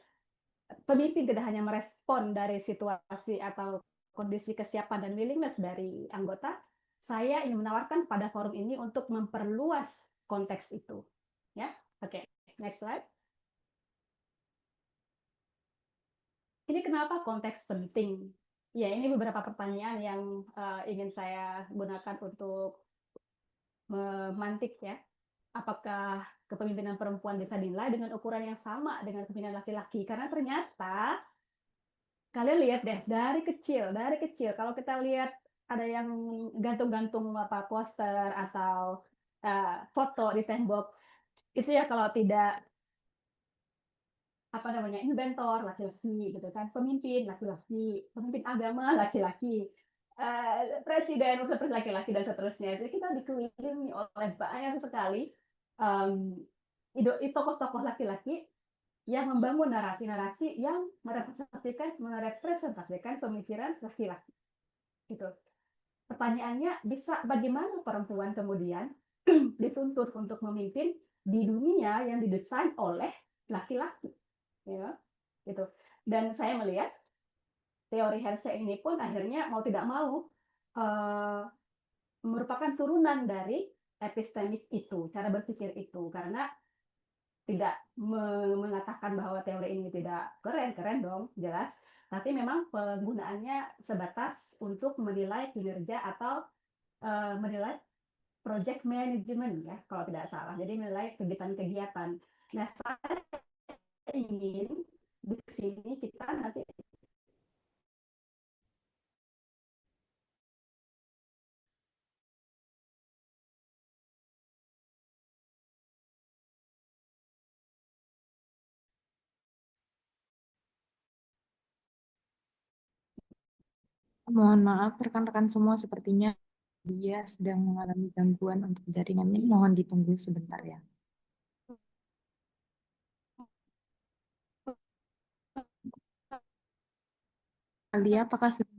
pemimpin, tidak hanya merespon dari situasi atau kondisi kesiapan dan willingness dari anggota. Saya ingin menawarkan pada forum ini untuk memperluas konteks itu. Ya, oke. Next slide. Ini kenapa konteks penting? Ya, ini beberapa pertanyaan yang ingin saya gunakan untuk memantik ya. Apakah kepemimpinan perempuan bisa dinilai dengan ukuran yang sama dengan kepemimpinan laki-laki? Karena ternyata kalian lihat deh dari kecil kalau kita lihat ada yang gantung-gantung poster atau foto di tembok itu ya kalau tidak apa namanya, inventor laki-laki gitu kan, pemimpin laki-laki, pemimpin agama laki-laki, presiden seperti laki-laki dan seterusnya. Jadi kita dikelilingi oleh banyak sekali tokoh-tokoh laki-laki yang membangun narasi-narasi yang merepresentasikan pemikiran laki-laki. Gitu. Pertanyaannya, bagaimana perempuan kemudian dituntut untuk memimpin di dunia yang didesain oleh laki-laki, ya, gitu. Dan saya melihat teori Hersey ini pun akhirnya mau tidak mau merupakan turunan dari epistemik itu, cara berpikir itu, karena tidak mengatakan bahwa teori ini tidak keren dong, jelas, tapi memang penggunaannya sebatas untuk menilai kinerja atau menilai project management, ya kalau tidak salah, jadi menilai kegiatan-kegiatan. Nah, saya ingin di sini kita nanti Mohon maaf rekan-rekan semua, sepertinya dia sedang mengalami gangguan untuk jaringannya. Mohon ditunggu sebentar ya. Alia, apakah sudah?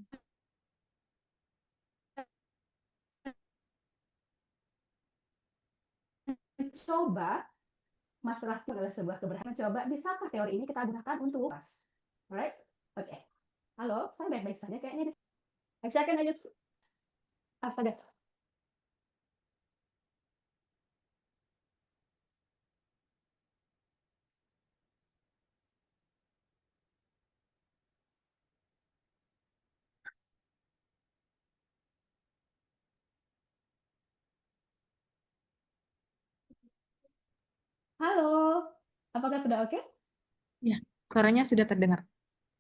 coba, masalah itu adalah sebuah keberhasilan. Coba, bisakah teori ini kita gunakan untuk kelas? Alright? Oke. Halo, saya baik-baik saja kayaknya. Akan aja. Astaga. Halo, apakah sudah oke? Ya, suaranya sudah terdengar.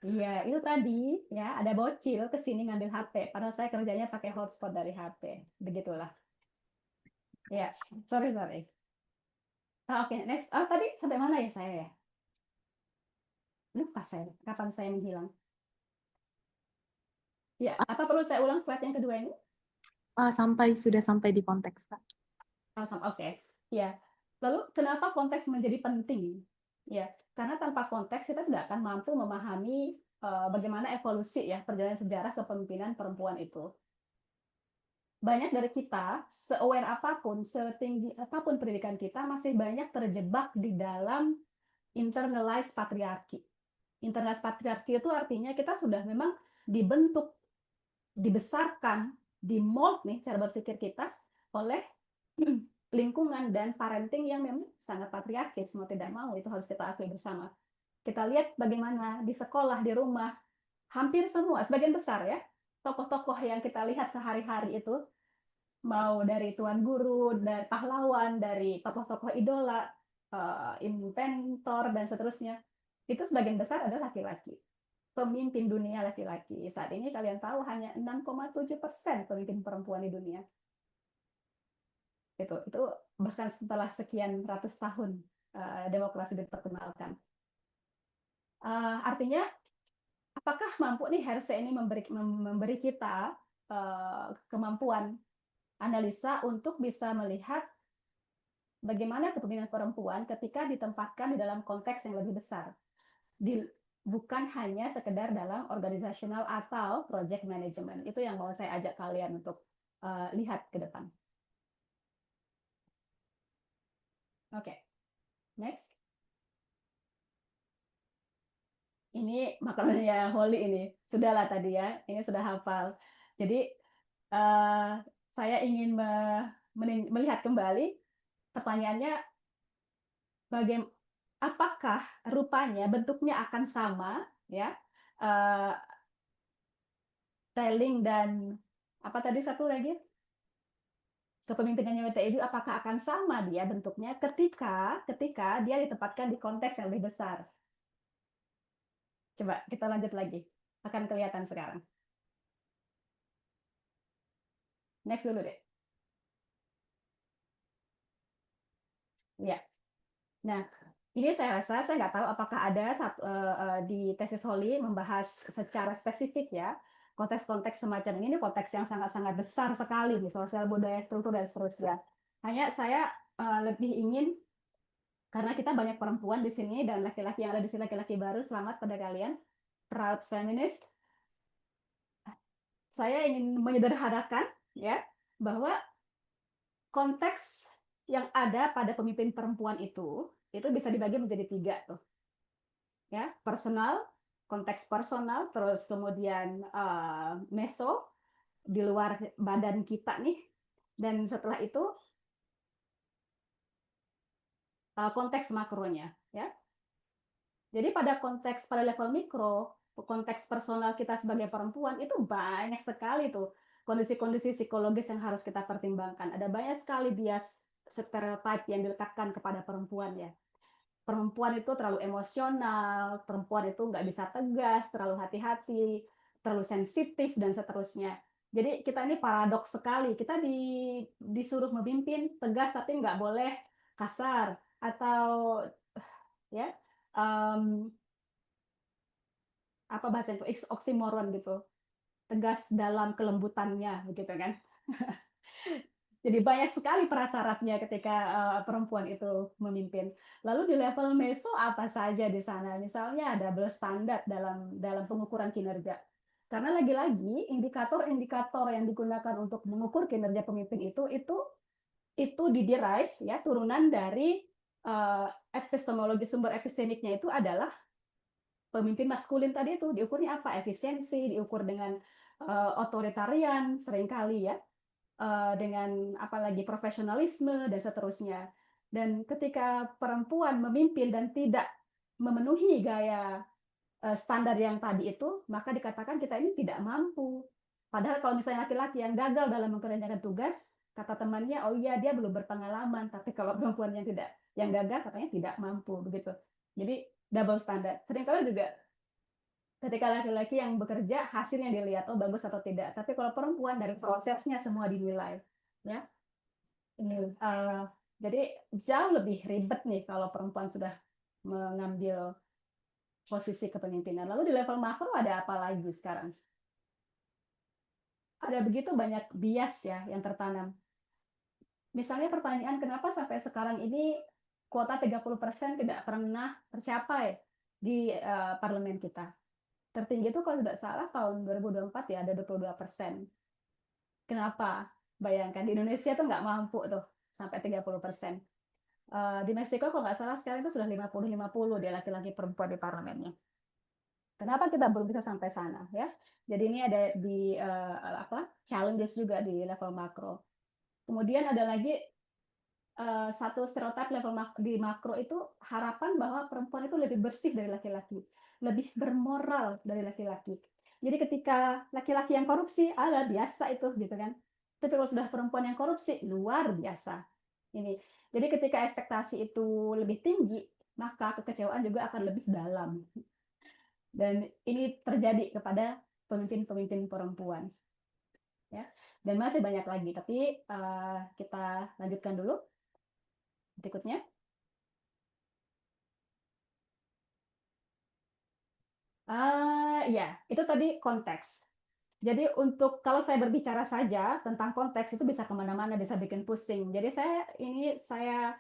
Iya, itu tadi ya ada bocil ke sini ngambil HP. Padahal saya kerjanya pakai hotspot dari HP. Begitulah. Ya, sorry. Oke, next. Tadi sampai mana ya saya ya? Lupa saya. Kapan saya menghilang? Ya, apa perlu saya ulang slide yang kedua ini? Sudah sampai di konteks, Kak. Oke. Ya. Lalu kenapa konteks menjadi penting? Ya, karena tanpa konteks kita tidak akan mampu memahami bagaimana evolusi ya perjalanan sejarah kepemimpinan perempuan itu. Banyak dari kita, se-aware apapun, setinggi apapun pendidikan kita, masih banyak terjebak di dalam internalized patriarki. Internalized patriarki itu artinya kita sudah memang dibentuk, dibesarkan, dimold nih cara berpikir kita oleh lingkungan dan parenting yang memang sangat patriarkis, mau tidak mau itu harus kita akui bersama. Kita lihat bagaimana di sekolah, di rumah, hampir semua, sebagian besar ya, tokoh-tokoh yang kita lihat sehari-hari itu, mau dari tuan guru, dari pahlawan, dari tokoh-tokoh idola, inventor, dan seterusnya, itu sebagian besar adalah laki-laki. Pemimpin dunia laki-laki. Saat ini kalian tahu hanya 6,7% pemimpin perempuan di dunia. Itu bahkan setelah sekian ratus tahun demokrasi diperkenalkan. Artinya, apakah mampu nih Hersey ini memberi kita kemampuan analisa untuk bisa melihat bagaimana kepemimpinan perempuan ketika ditempatkan di dalam konteks yang lebih besar, bukan hanya sekedar dalam organisasional atau project management. Itu yang mau saya ajak kalian untuk lihat ke depan. Oke, next. Ini makanannya Holly ini. Sudahlah tadi ya, ini sudah hafal. Jadi saya ingin melihat kembali pertanyaannya, apakah rupanya bentuknya akan sama ya, telling dan apa tadi satu lagi, kepemimpinannya WTI apakah akan sama dia bentuknya ketika dia ditempatkan di konteks yang lebih besar. Coba kita lanjut lagi, akan kelihatan sekarang. Next dulu deh. Ya. Nah, Ini saya rasa, saya nggak tahu apakah ada di tesis Holly membahas secara spesifik ya, konteks-konteks semacam ini konteks yang sangat-sangat besar sekali nih, sosial budaya, struktur, dan seterusnya. Hanya saya lebih ingin, karena kita banyak perempuan di sini dan laki-laki yang ada di sini laki-laki baru, selamat pada kalian, proud feminist. Saya ingin menyederhanakan ya, bahwa konteks yang ada pada pemimpin perempuan itu bisa dibagi menjadi 3 tuh. Ya, personal, konteks personal, terus kemudian meso di luar badan kita nih, dan setelah itu konteks makronya ya. Jadi pada level mikro, konteks personal kita sebagai perempuan itu banyak sekali tuh kondisi-kondisi psikologis yang harus kita pertimbangkan. Ada banyak sekali bias stereotip yang dilekatkan kepada perempuan ya. Perempuan itu terlalu emosional, perempuan itu nggak bisa tegas, terlalu hati-hati, terlalu sensitif, dan seterusnya. Jadi kita ini paradoks sekali. Kita disuruh memimpin tegas tapi nggak boleh kasar, atau ya apa bahasa itu, oksimoron gitu, tegas dalam kelembutannya begitu kan. Jadi banyak sekali prasyaratnya ketika perempuan itu memimpin. Lalu di level meso apa saja di sana? Misalnya double standard dalam pengukuran kinerja. Karena lagi-lagi indikator-indikator yang digunakan untuk mengukur kinerja pemimpin itu diderive ya, turunan dari epistemologi, sumber epistemiknya itu adalah pemimpin maskulin tadi itu diukurnya apa? Efisiensi, diukur dengan otoritarian seringkali ya, dengan apalagi profesionalisme dan seterusnya. Dan ketika perempuan memimpin dan tidak memenuhi gaya standar yang tadi itu, maka dikatakan kita ini tidak mampu. Padahal kalau misalnya laki-laki yang gagal dalam mengerjakan tugas, kata temannya, oh iya dia belum berpengalaman. Tapi kalau perempuan yang gagal katanya tidak mampu begitu. Jadi double standard. Seringkali juga ketika laki-laki yang bekerja hasilnya dilihat oh bagus atau tidak, tapi kalau perempuan dari prosesnya semua dinilai ya. Ini jadi jauh lebih ribet nih kalau perempuan sudah mengambil posisi kepemimpinan. Lalu di level makro ada apa lagi sekarang? Ada begitu banyak bias ya yang tertanam. Misalnya pertanyaan kenapa sampai sekarang ini kuota 30% tidak pernah tercapai di parlemen kita. Tertinggi itu kalau tidak salah tahun 2024 ya ada 22%. Kenapa? Bayangkan di Indonesia tuh nggak mampu tuh sampai 30%. Di Meksiko kalau nggak salah sekarang itu sudah 50-50 dia laki-laki perempuan di parlemennya. Kenapa kita belum bisa sampai sana ya? Jadi ini ada di challenges juga di level makro. Kemudian ada lagi satu stereotip level di makro itu harapan bahwa perempuan itu lebih bersih dari laki-laki, lebih bermoral dari laki-laki. Jadi ketika laki-laki yang korupsi, ala biasa itu gitu kan. Tapi kalau sudah perempuan yang korupsi, luar biasa. Ini. Jadi ketika ekspektasi itu lebih tinggi, maka kekecewaan juga akan lebih dalam. Dan ini terjadi kepada pemimpin-pemimpin perempuan. Ya. Dan masih banyak lagi, tapi kita lanjutkan dulu. Berikutnya. Ya, itu tadi konteks. Jadi kalau saya berbicara saja tentang konteks itu bisa kemana-mana, bisa bikin pusing. Jadi saya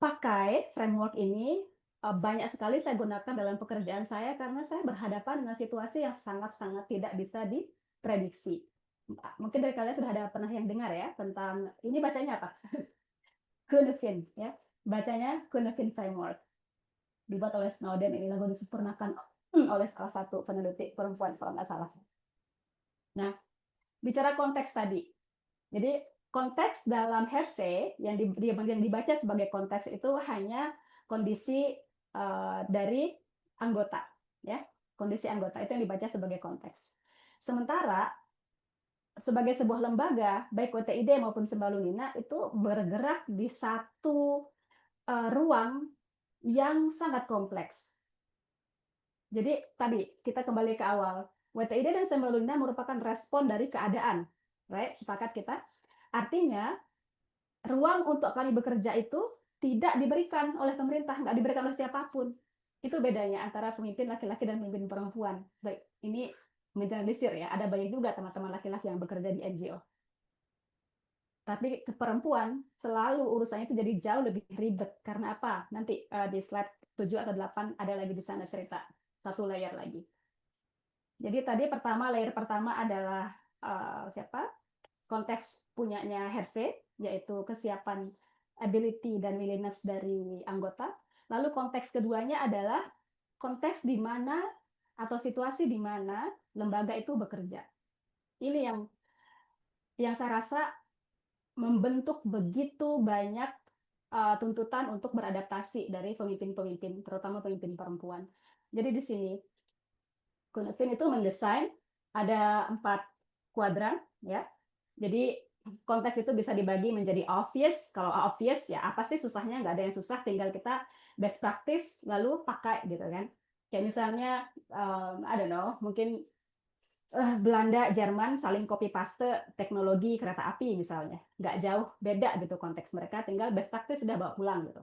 pakai framework ini banyak sekali saya gunakan dalam pekerjaan saya karena saya berhadapan dengan situasi yang sangat-sangat tidak bisa diprediksi. Mungkin dari kalian sudah ada pernah yang dengar ya tentang ini bacanya apa? Cynefin ya, bacanya Cynefin framework. Dibuat oleh Snowden, ini lalu disempurnakan oleh salah satu peneliti perempuan kalau nggak salah. Nah, bicara konteks tadi. Jadi konteks dalam Hersey yang dibaca sebagai konteks itu hanya kondisi dari anggota, ya, kondisi anggota itu yang dibaca sebagai konteks. Sementara sebagai sebuah lembaga, baik WTID maupun Sembalunina itu bergerak di satu ruang yang sangat kompleks. Jadi tadi kita kembali ke awal. WTID dan Sembalunina merupakan respon dari keadaan, right? Sepakat kita. Artinya ruang untuk kami bekerja itu tidak diberikan oleh pemerintah, nggak diberikan oleh siapapun. Itu bedanya antara pemimpin laki-laki dan pemimpin perempuan. Baik, ini mengeneralisir ya, ada banyak juga teman-teman laki-laki yang bekerja di NGO. Tapi ke perempuan selalu urusannya itu jadi jauh lebih ribet. Karena apa? Nanti di slide 7 atau 8 ada lagi di sana cerita. Satu layer lagi. Jadi tadi layer pertama adalah siapa? Konteks punyanya Hersey, yaitu kesiapan, ability, dan willingness dari anggota. Lalu konteks keduanya adalah konteks di mana atau situasi di mana lembaga itu bekerja. Ini yang saya rasa membentuk begitu banyak tuntutan untuk beradaptasi dari pemimpin-pemimpin, terutama pemimpin perempuan. Jadi di sini Cunefin itu mendesain ada 4 kuadran, ya. Jadi konteks itu bisa dibagi menjadi obvious. Kalau obvious ya apa sih susahnya? Nggak ada yang susah, tinggal kita best practice lalu pakai gitu kan. Kayak misalnya I don't know, mungkin Belanda, Jerman saling copy paste teknologi kereta api misalnya. Nggak jauh beda gitu konteks mereka, tinggal best practice sudah bawa pulang gitu.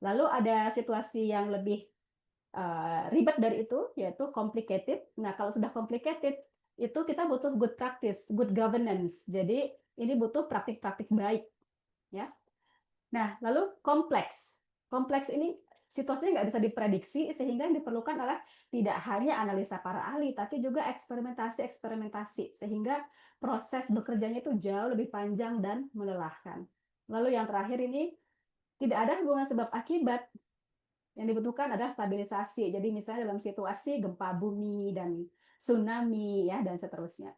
Lalu ada situasi yang lebih ribet dari itu, yaitu complicated. Nah, kalau sudah complicated, itu kita butuh good practice, good governance. Jadi ini butuh praktik-praktik baik, ya. Nah, lalu kompleks. Kompleks ini situasinya nggak bisa diprediksi, sehingga yang diperlukan adalah tidak hanya analisa para ahli, tapi juga eksperimentasi, sehingga proses bekerjanya itu jauh lebih panjang dan melelahkan. Lalu yang terakhir ini tidak ada hubungan sebab akibat. Yang dibutuhkan adalah stabilisasi. Jadi misalnya dalam situasi gempa bumi dan tsunami ya dan seterusnya.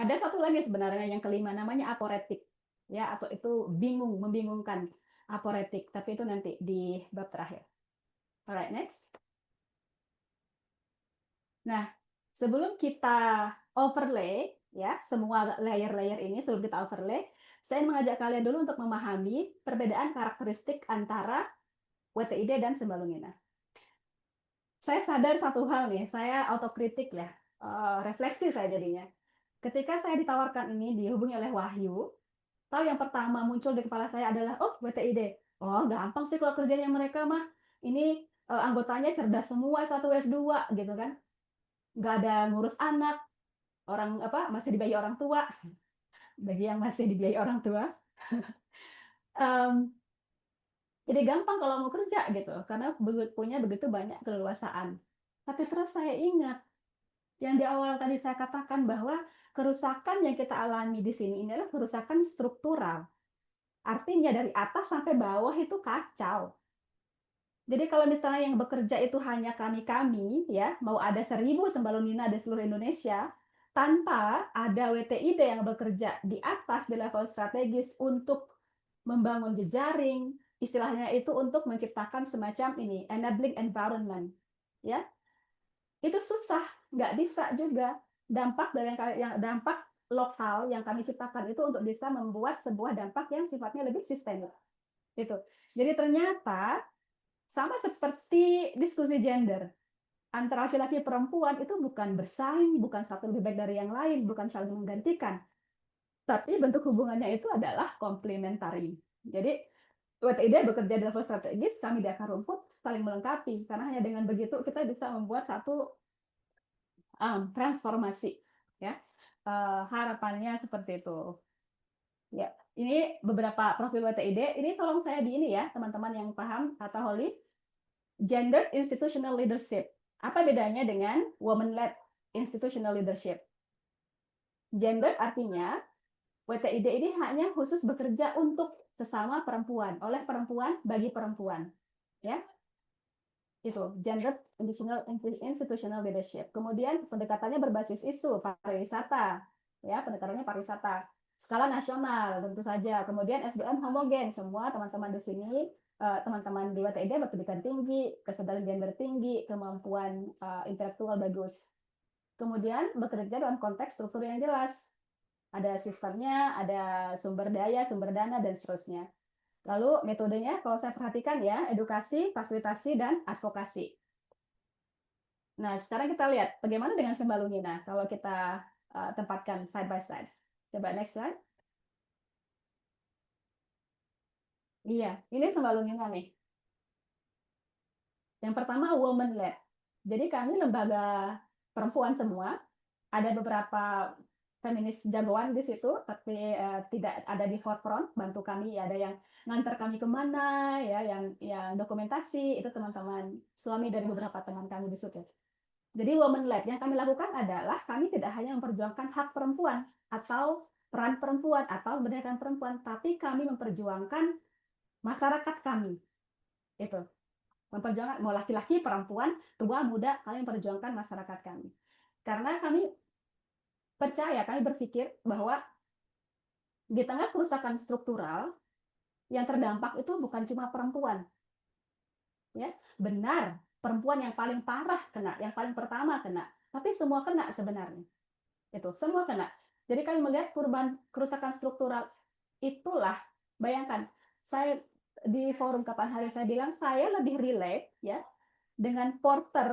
Ada satu lagi sebenarnya yang kelima namanya aporetik ya, atau itu membingungkan, aporetik, tapi itu nanti di bab terakhir. Alright, next. Nah, sebelum kita overlay ya semua layer-layer ini, sebelum kita overlay, saya mengajak kalian dulu untuk memahami perbedaan karakteristik antara WTID dan Sembalunina. Saya sadar satu hal nih, saya autokritik ya, refleksi saya jadinya. Ketika saya ditawarkan ini, dihubungi oleh Wahyu, tahu yang pertama muncul di kepala saya adalah, oh WTID, oh gampang sih kalau kerjanya mereka mah, ini anggotanya cerdas semua, S1, S2 gitu kan, nggak ada ngurus anak, orang apa masih dibiayai orang tua, bagi yang masih dibiayai orang tua. Jadi gampang kalau mau kerja gitu, karena punya begitu banyak keleluasaan. Tapi terus saya ingat, yang di awal tadi saya katakan bahwa kerusakan yang kita alami di sini ini adalah kerusakan struktural. Artinya dari atas sampai bawah itu kacau. Jadi kalau misalnya yang bekerja itu hanya kami-kami, ya mau ada 1000 Sembalunina di seluruh Indonesia, tanpa ada WTID yang bekerja di atas di level strategis untuk membangun jejaring, istilahnya itu untuk menciptakan semacam ini enabling environment, ya itu susah, nggak bisa juga. Dampak dari dampak lokal yang kami ciptakan itu untuk bisa membuat sebuah dampak yang sifatnya lebih sistemik. Itu. Jadi ternyata sama seperti diskusi gender antara laki-laki perempuan itu bukan bersaing, bukan satu lebih baik dari yang lain, bukan saling menggantikan, tapi bentuk hubungannya itu adalah komplementari. Jadi WTID bekerja di level strategis, kami di akar rumput saling melengkapi, karena hanya dengan begitu kita bisa membuat satu transformasi, ya. Harapannya seperti itu. Ya, ini beberapa profil WTID. Ini tolong saya di ini ya, teman-teman yang paham kata Holly. Gender institutional leadership. Apa bedanya dengan woman-led institutional leadership? Gender artinya WTID ini hanya khusus bekerja untuk sesama perempuan, oleh perempuan bagi perempuan, ya. Itu gender institutional leadership. Kemudian pendekatannya berbasis isu pariwisata, ya pendekatannya pariwisata, skala nasional tentu saja. Kemudian SDM homogen, semua teman-teman di sini, teman-teman di WTID berpendidikan tinggi, kesadaran gender tinggi, kemampuan intelektual bagus. Kemudian bekerja dalam konteks struktur yang jelas, ada sistemnya, ada sumber daya, sumber dana dan seterusnya. Lalu metodenya kalau saya perhatikan ya, edukasi, fasilitasi, dan advokasi. Nah, sekarang kita lihat bagaimana dengan Sembalunina kalau kita tempatkan side by side. Coba next slide. Iya, ini sembalunnya nih. Yang pertama woman led. Jadi kami lembaga perempuan semua, ada beberapa feminis jagoan di situ, tapi tidak ada di forefront bantu kami. Ada yang ngantar kami kemana, ya, yang dokumentasi itu teman-teman suami dari beberapa teman kami di situ. Jadi woman led yang kami lakukan adalah kami tidak hanya memperjuangkan hak perempuan atau peran perempuan atau memberdayakan perempuan, tapi kami memperjuangkan masyarakat kami. Itu memperjuangkan mau laki-laki, perempuan, tua, muda, kami memperjuangkan masyarakat kami. Karena kami percaya, kami berpikir bahwa di tengah kerusakan struktural yang terdampak itu bukan cuma perempuan. Ya, benar, perempuan yang paling parah kena, yang paling pertama kena, tapi semua kena sebenarnya. Itu semua kena. Jadi kami melihat perubahan kerusakan struktural itulah, bayangkan, saya di forum Kapan Hari saya bilang saya lebih relate ya dengan porter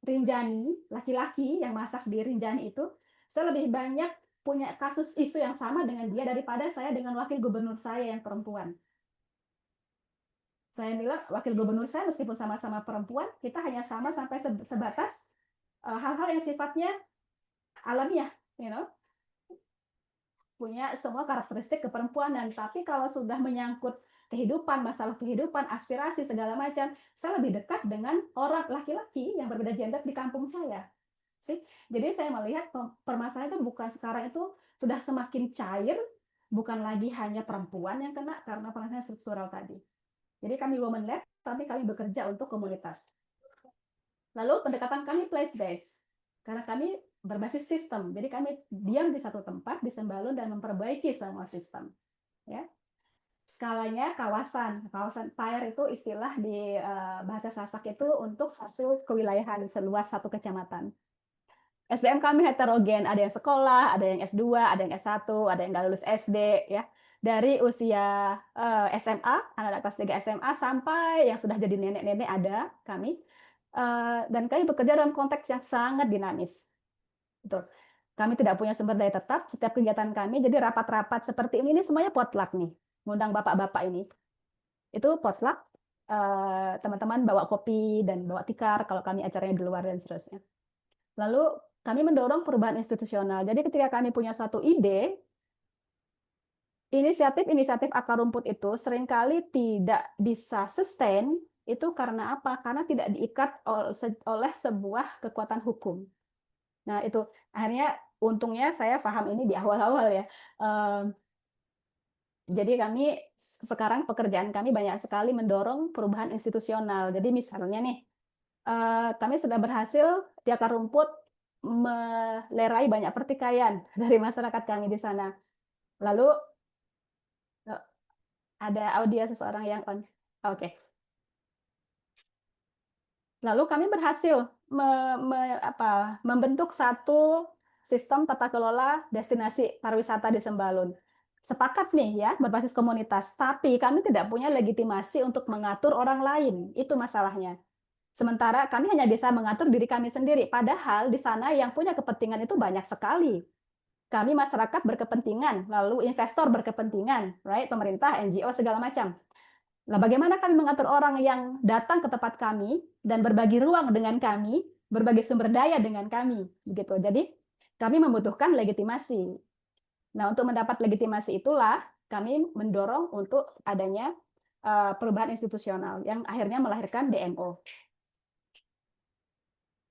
Rinjani, laki-laki yang masak di Rinjani itu, saya lebih banyak punya kasus isu yang sama dengan dia daripada saya dengan wakil gubernur saya yang perempuan. Saya bilang wakil gubernur saya meskipun sama-sama perempuan, kita hanya sama sampai sebatas hal-hal yang sifatnya alamiah, punya semua karakteristik keperempuanan. Tapi kalau sudah menyangkut kehidupan, masalah kehidupan, aspirasi segala macam, saya lebih dekat dengan orang laki-laki yang berbeda gender di kampung saya. Jadi saya melihat permasalahan itu bukan sekarang itu sudah semakin cair, bukan lagi hanya perempuan yang kena karena permasalahan struktural tadi. Jadi kami woman led, tapi kami bekerja untuk komunitas. Lalu pendekatan kami place based, karena kami berbasis sistem. Jadi kami diam di satu tempat di Sembalun dan memperbaiki semua sistem. Ya. Skalanya kawasan PAIR itu istilah di bahasa Sasak itu untuk satu kewilayahan seluas satu kecamatan. SDM kami heterogen, ada yang sekolah, ada yang S2, ada yang S1, ada yang nggak lulus SD, ya. Dari usia SMA, anak-anak kelas 3 SMA sampai yang sudah jadi nenek-nenek ada kami. Dan kami bekerja dalam konteks yang sangat dinamis. Betul. Kami tidak punya sumber daya tetap, setiap kegiatan kami, jadi rapat-rapat seperti ini semuanya potluck nih. Ngundang bapak-bapak ini. Itu potluck, teman-teman bawa kopi dan bawa tikar kalau kami acaranya di luar dan seterusnya. Lalu kami mendorong perubahan institusional. Jadi ketika kami punya satu ide, inisiatif akar rumput itu seringkali tidak bisa sustain, itu karena apa? Karena tidak diikat oleh sebuah kekuatan hukum. Nah, itu akhirnya untungnya saya paham ini di awal-awal ya. Jadi kami sekarang pekerjaan kami banyak sekali mendorong perubahan institusional. Jadi misalnya nih, kami sudah berhasil di akar rumput melerai banyak pertikaian dari masyarakat kami di sana. Lalu ada audio seseorang yang on. Oke. Lalu kami berhasil membentuk satu sistem tata kelola destinasi pariwisata di Sembalun. Sepakat nih ya, berbasis komunitas, tapi kami tidak punya legitimasi untuk mengatur orang lain. Itu masalahnya. Sementara kami hanya bisa mengatur diri kami sendiri, padahal di sana yang punya kepentingan itu banyak sekali. Kami masyarakat berkepentingan, lalu investor berkepentingan, right? Pemerintah, NGO segala macam. Nah, bagaimana kami mengatur orang yang datang ke tempat kami dan berbagi ruang dengan kami, berbagi sumber daya dengan kami, begitu. Jadi kami membutuhkan legitimasi. Nah, untuk mendapat legitimasi itulah kami mendorong untuk adanya perubahan institusional yang akhirnya melahirkan DMO.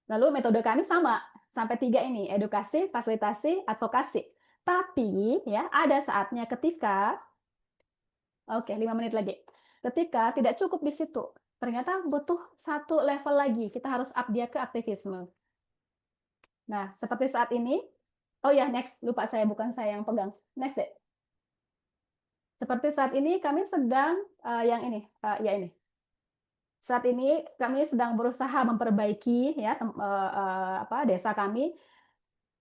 Lalu metode kami sama, sampai 3 ini, edukasi, fasilitasi, advokasi. Tapi ya ada saatnya ketika, oke 5 menit lagi, ketika tidak cukup di situ, ternyata butuh satu level lagi, kita harus up dia ke aktivisme. Nah, seperti saat ini, oh ya, next, lupa saya, bukan saya yang pegang. Next deh. Seperti saat ini kami sedang, yang ini, ya ini. Saat ini kami sedang berusaha memperbaiki ya desa kami,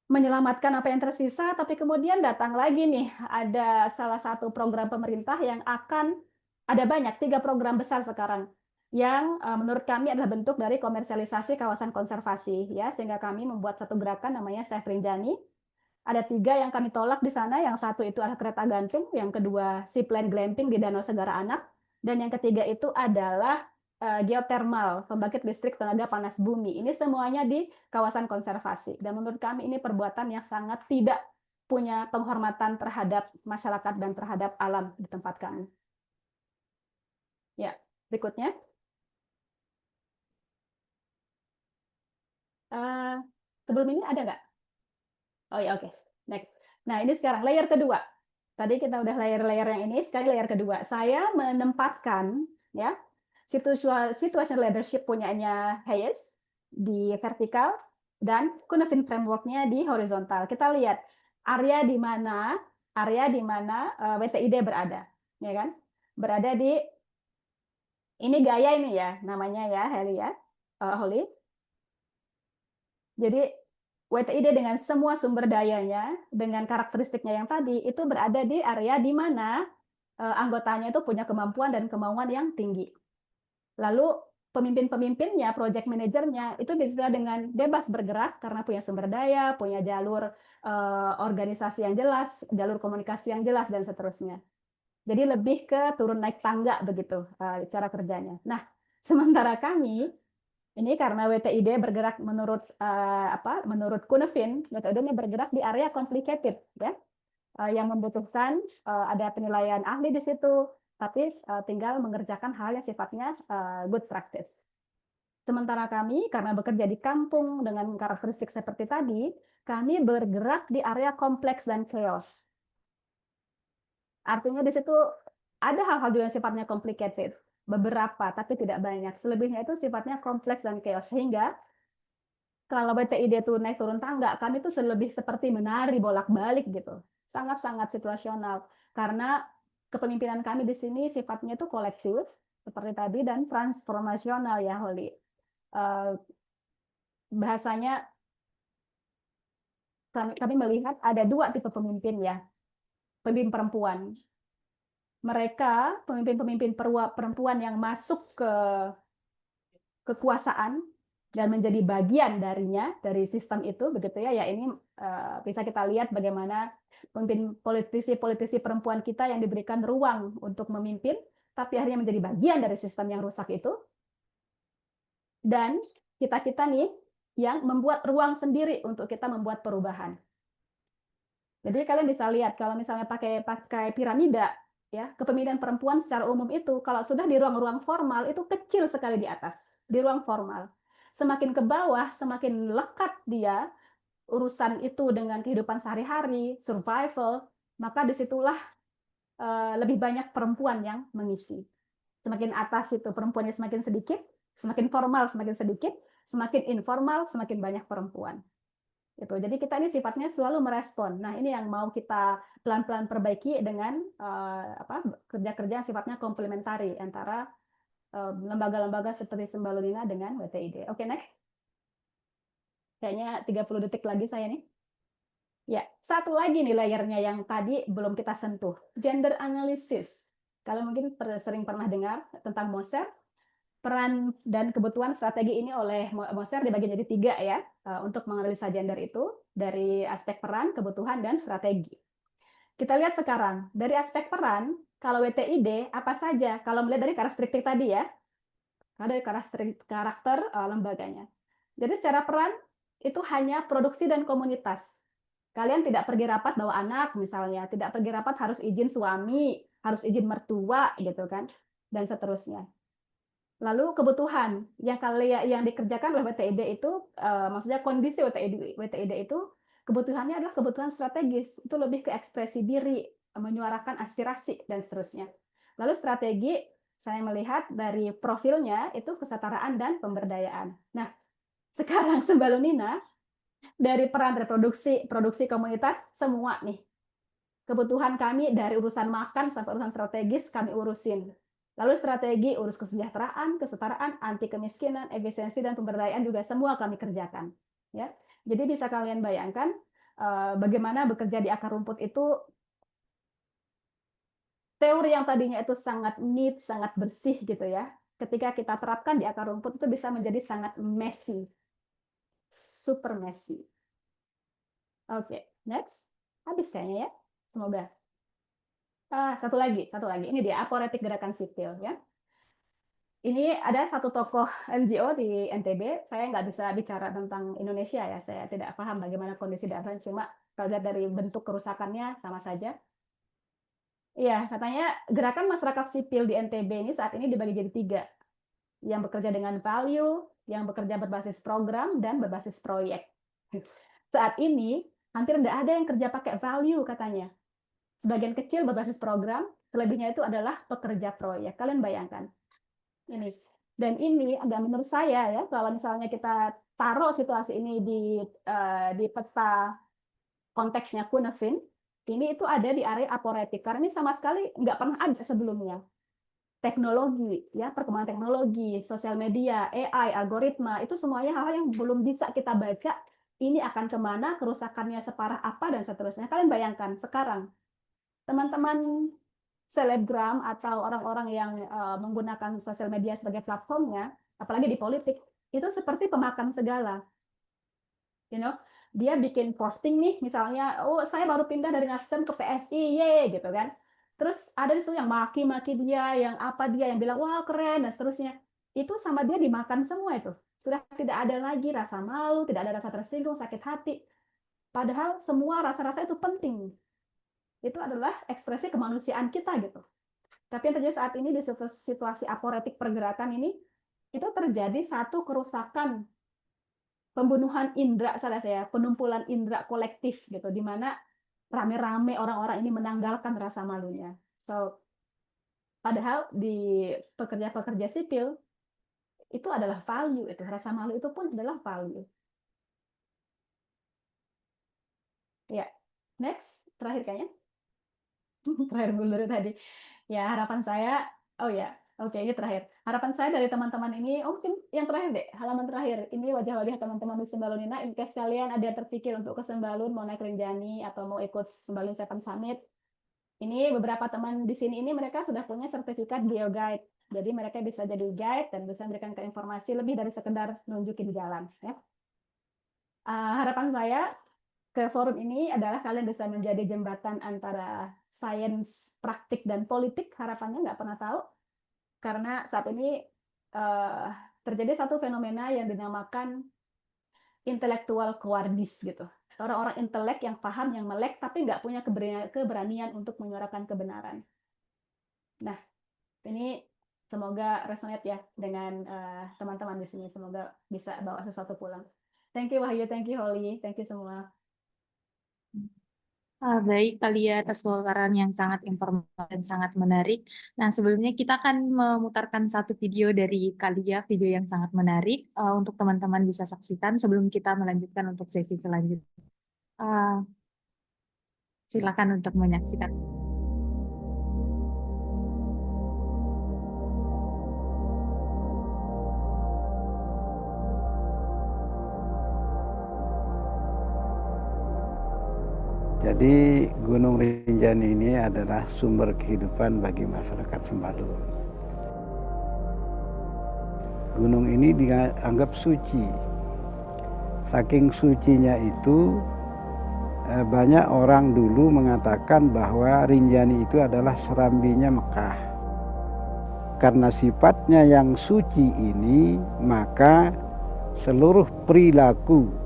menyelamatkan apa yang tersisa, tapi kemudian datang lagi nih, ada salah satu program pemerintah yang akan, ada banyak, 3 program besar sekarang, yang menurut kami adalah bentuk dari komersialisasi kawasan konservasi, ya, sehingga kami membuat satu gerakan namanya Save Rinjani. Ada 3 yang kami tolak di sana, yang satu itu adalah kereta gantung, yang kedua zipline glamping di Danau Segara Anak, Dan yang ketiga itu adalah geotermal, pembangkit listrik tenaga panas bumi. Ini semuanya di kawasan konservasi. Dan menurut kami ini perbuatan yang sangat tidak punya penghormatan terhadap masyarakat dan terhadap alam di tempat kami. Ya, berikutnya. Sebelum ini ada nggak? Oh ya, oke. Next. Nah, ini sekarang layer kedua. Tadi kita udah layer-layer yang ini, sekarang layer kedua. Saya menempatkan ya situation leadership punyanya Hayes di vertikal dan Cynefin framework-nya di horizontal. Kita lihat area di mana WTID berada, ya kan? Berada di ini gaya ini ya, namanya ya, Holly. Jadi WTID dengan semua sumber dayanya, dengan karakteristiknya yang tadi, itu berada di area di mana anggotanya itu punya kemampuan dan kemauan yang tinggi. Lalu pemimpin-pemimpinnya, project manajernya, itu bisa dengan bebas bergerak karena punya sumber daya, punya jalur organisasi yang jelas, jalur komunikasi yang jelas, dan seterusnya. Jadi lebih ke turun naik tangga begitu cara kerjanya. Nah, sementara kami ini karena WTID bergerak menurut menurut Cynefin, WTID bergerak di area complicated ya, yang membutuhkan ada penilaian ahli di situ, tapi tinggal mengerjakan hal yang sifatnya good practice. Sementara kami karena bekerja di kampung dengan karakteristik seperti tadi, kami bergerak di area kompleks dan chaos. Artinya di situ ada hal-hal juga yang sifatnya complicated, beberapa tapi tidak banyak. Selebihnya itu sifatnya kompleks dan chaos, sehingga kalau WTID itu naik turun tangga, kami itu lebih seperti menari bolak-balik gitu. Sangat-sangat situasional. Karena kepemimpinan kami di sini sifatnya itu kolektif, seperti tadi, dan transformasional ya, Holly. Bahasanya, kami melihat ada dua tipe pemimpin ya. Pemimpin perempuan. Mereka, pemimpin-pemimpin perempuan yang masuk ke kekuasaan, dan menjadi bagian darinya, dari sistem itu, begitu ya. Ya ini bisa kita lihat bagaimana pemimpin politisi perempuan kita yang diberikan ruang untuk memimpin, tapi akhirnya menjadi bagian dari sistem yang rusak itu. Dan kita nih yang membuat ruang sendiri untuk kita membuat perubahan. Jadi kalian bisa lihat kalau misalnya pakai piramida, ya kepemimpinan perempuan secara umum itu kalau sudah di ruang-ruang formal itu kecil sekali di atas, di ruang formal. Semakin ke bawah, semakin lekat dia urusan itu dengan kehidupan sehari-hari, survival, maka disitulah lebih banyak perempuan yang mengisi. Semakin atas itu perempuannya semakin sedikit, semakin formal semakin sedikit, semakin informal semakin banyak perempuan. Gitu. Jadi kita ini sifatnya selalu merespon. Nah ini yang mau kita pelan-pelan perbaiki dengan kerja-kerja yang sifatnya komplementari antara lembaga-lembaga seperti Sembalunina dengan WTID. Oke, next. Kayaknya 30 detik lagi saya nih. Ya, satu lagi nih layernya yang tadi belum kita sentuh. Gender analysis. Kalian mungkin sering pernah dengar tentang Moser. Peran dan kebutuhan strategi ini oleh Moser dibagi jadi 3 ya, untuk menganalisa gender itu dari aspek peran, kebutuhan, dan strategi. Kita lihat sekarang, dari aspek peran, kalau WTID apa saja, kalau melihat dari karakteristik tadi ya, dari karakter lembaganya. Jadi secara peran, itu hanya produksi dan komunitas. Kalian tidak pergi rapat bawa anak misalnya, tidak pergi rapat harus izin suami, harus izin mertua gitu kan, dan seterusnya. Lalu kebutuhan yang dikerjakan oleh WTID itu, maksudnya kondisi WTID itu kebutuhannya adalah kebutuhan strategis, itu lebih ke ekspresi diri, menyuarakan aspirasi dan seterusnya. Lalu strategi saya melihat dari profilnya itu kesetaraan dan pemberdayaan. Nah, sekarang Sembalunina dari peran reproduksi, produksi komunitas semua nih. Kebutuhan kami dari urusan makan sampai urusan strategis kami urusin. Lalu strategi urus kesejahteraan, kesetaraan, anti kemiskinan, efisiensi dan pemberdayaan juga semua kami kerjakan. Ya, jadi bisa kalian bayangkan bagaimana bekerja di akar rumput itu teori yang tadinya itu sangat neat, sangat bersih gitu ya. Ketika kita terapkan di akar rumput itu bisa menjadi sangat messy, super messy. Oke, next. Habis kayaknya ya. Semoga. Satu lagi. Ini dia Aporetik Gerakan Sipil ya. Ini ada satu tokoh NGO di NTB. Saya nggak bisa bicara tentang Indonesia ya. Saya tidak paham bagaimana kondisi di Afgan. Cuma kalau lihat dari bentuk kerusakannya sama saja. Iya, katanya gerakan masyarakat sipil di NTB ini saat ini dibagi jadi 3. Yang bekerja dengan value, yang bekerja berbasis program, dan berbasis proyek. Saat ini hampir tidak ada yang kerja pakai value katanya. Sebagian kecil berbasis program, selebihnya itu adalah pekerja proyek. Kalian bayangkan. Ini. Dan ini agak menurut saya ya, kalau misalnya kita taruh situasi ini di peta konteksnya Cunefin, ini itu ada di area aporetik. Karena ini sama sekali nggak pernah ada sebelumnya. Teknologi, ya perkembangan teknologi, sosial media, AI, algoritma, itu semuanya hal-hal yang belum bisa kita baca. Ini akan kemana, kerusakannya separah apa, dan seterusnya. Kalian bayangkan sekarang, teman-teman selebgram atau orang-orang yang menggunakan sosial media sebagai platformnya, apalagi di politik, itu seperti pemakan segala. Dia bikin posting nih, misalnya, oh saya baru pindah dari Nasdem ke PSI, ye, gitu kan. Terus ada di situ yang maki-maki dia, yang apa dia, yang bilang wah keren dan seterusnya. Itu sama dia dimakan semua itu. Sudah tidak ada lagi rasa malu, tidak ada rasa tersinggung, sakit hati. Padahal semua rasa-rasa itu penting. Itu adalah ekspresi kemanusiaan kita gitu. Tapi yang terjadi saat ini di situasi aporetik pergerakan ini, itu terjadi satu kerusakan pembunuhan indera, penumpulan indera kolektif gitu, di mana rame-rame orang-orang ini menanggalkan rasa malunya. So, padahal di pekerja-pekerja sipil itu adalah value, itu rasa malu itu pun adalah value. Ya, next, terakhir kayaknya. Terakhir dulu tadi. Ya, harapan saya, oke, ini terakhir. Harapan saya dari teman-teman ini, mungkin yang terakhir deh, halaman terakhir. Ini wajah-wajah teman-teman di Sembalunina. In case kalian ada yang terpikir untuk ke Sembalun, mau naik Rinjani, atau mau ikut Sembalun Seven Summit, ini beberapa teman di sini ini mereka sudah punya sertifikat GeoGuide. Jadi mereka bisa jadi guide dan bisa memberikan informasi lebih dari sekedar nunjukin jalan. Ya. Harapan saya ke forum ini adalah kalian bisa menjadi jembatan antara sains, praktik, dan politik. Harapannya nggak pernah tahu. Karena saat ini terjadi satu fenomena yang dinamakan intelektual kewardies gitu. Orang-orang intelek yang paham, yang melek, tapi nggak punya keberanian untuk menyuarakan kebenaran. Nah, ini semoga resonate ya dengan teman-teman di sini. Semoga bisa bawa sesuatu pulang. Thank you Wahyu, thank you Holly, thank you semua. Baik, Kalia, atas paparan yang sangat informatif dan sangat menarik. Nah, sebelumnya kita akan memutarkan satu video dari Kalia, video yang sangat menarik untuk teman-teman bisa saksikan sebelum kita melanjutkan untuk sesi selanjutnya. Silakan untuk menyaksikan. Jadi Gunung Rinjani ini adalah sumber kehidupan bagi masyarakat Sembalun. Gunung ini dianggap suci. Saking sucinya itu, banyak orang dulu mengatakan bahwa Rinjani itu adalah serambinya Mekah. Karena sifatnya yang suci ini, maka seluruh perilaku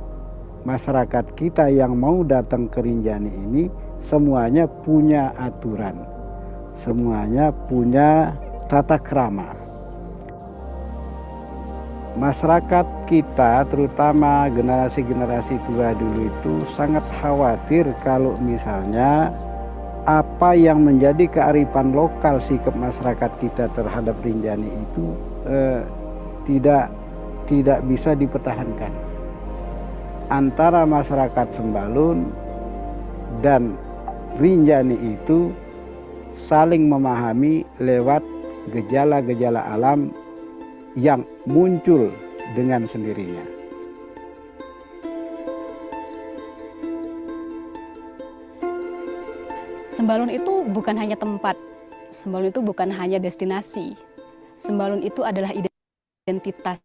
masyarakat kita yang mau datang ke Rinjani ini semuanya punya aturan, semuanya punya tata krama. Masyarakat kita, terutama generasi-generasi tua dulu itu sangat khawatir kalau misalnya apa yang menjadi kearifan lokal sikap masyarakat kita terhadap Rinjani itu tidak bisa dipertahankan. Antara masyarakat Sembalun dan Rinjani itu saling memahami lewat gejala-gejala alam yang muncul dengan sendirinya. Sembalun itu bukan hanya tempat, Sembalun itu bukan hanya destinasi. Sembalun itu adalah identitas.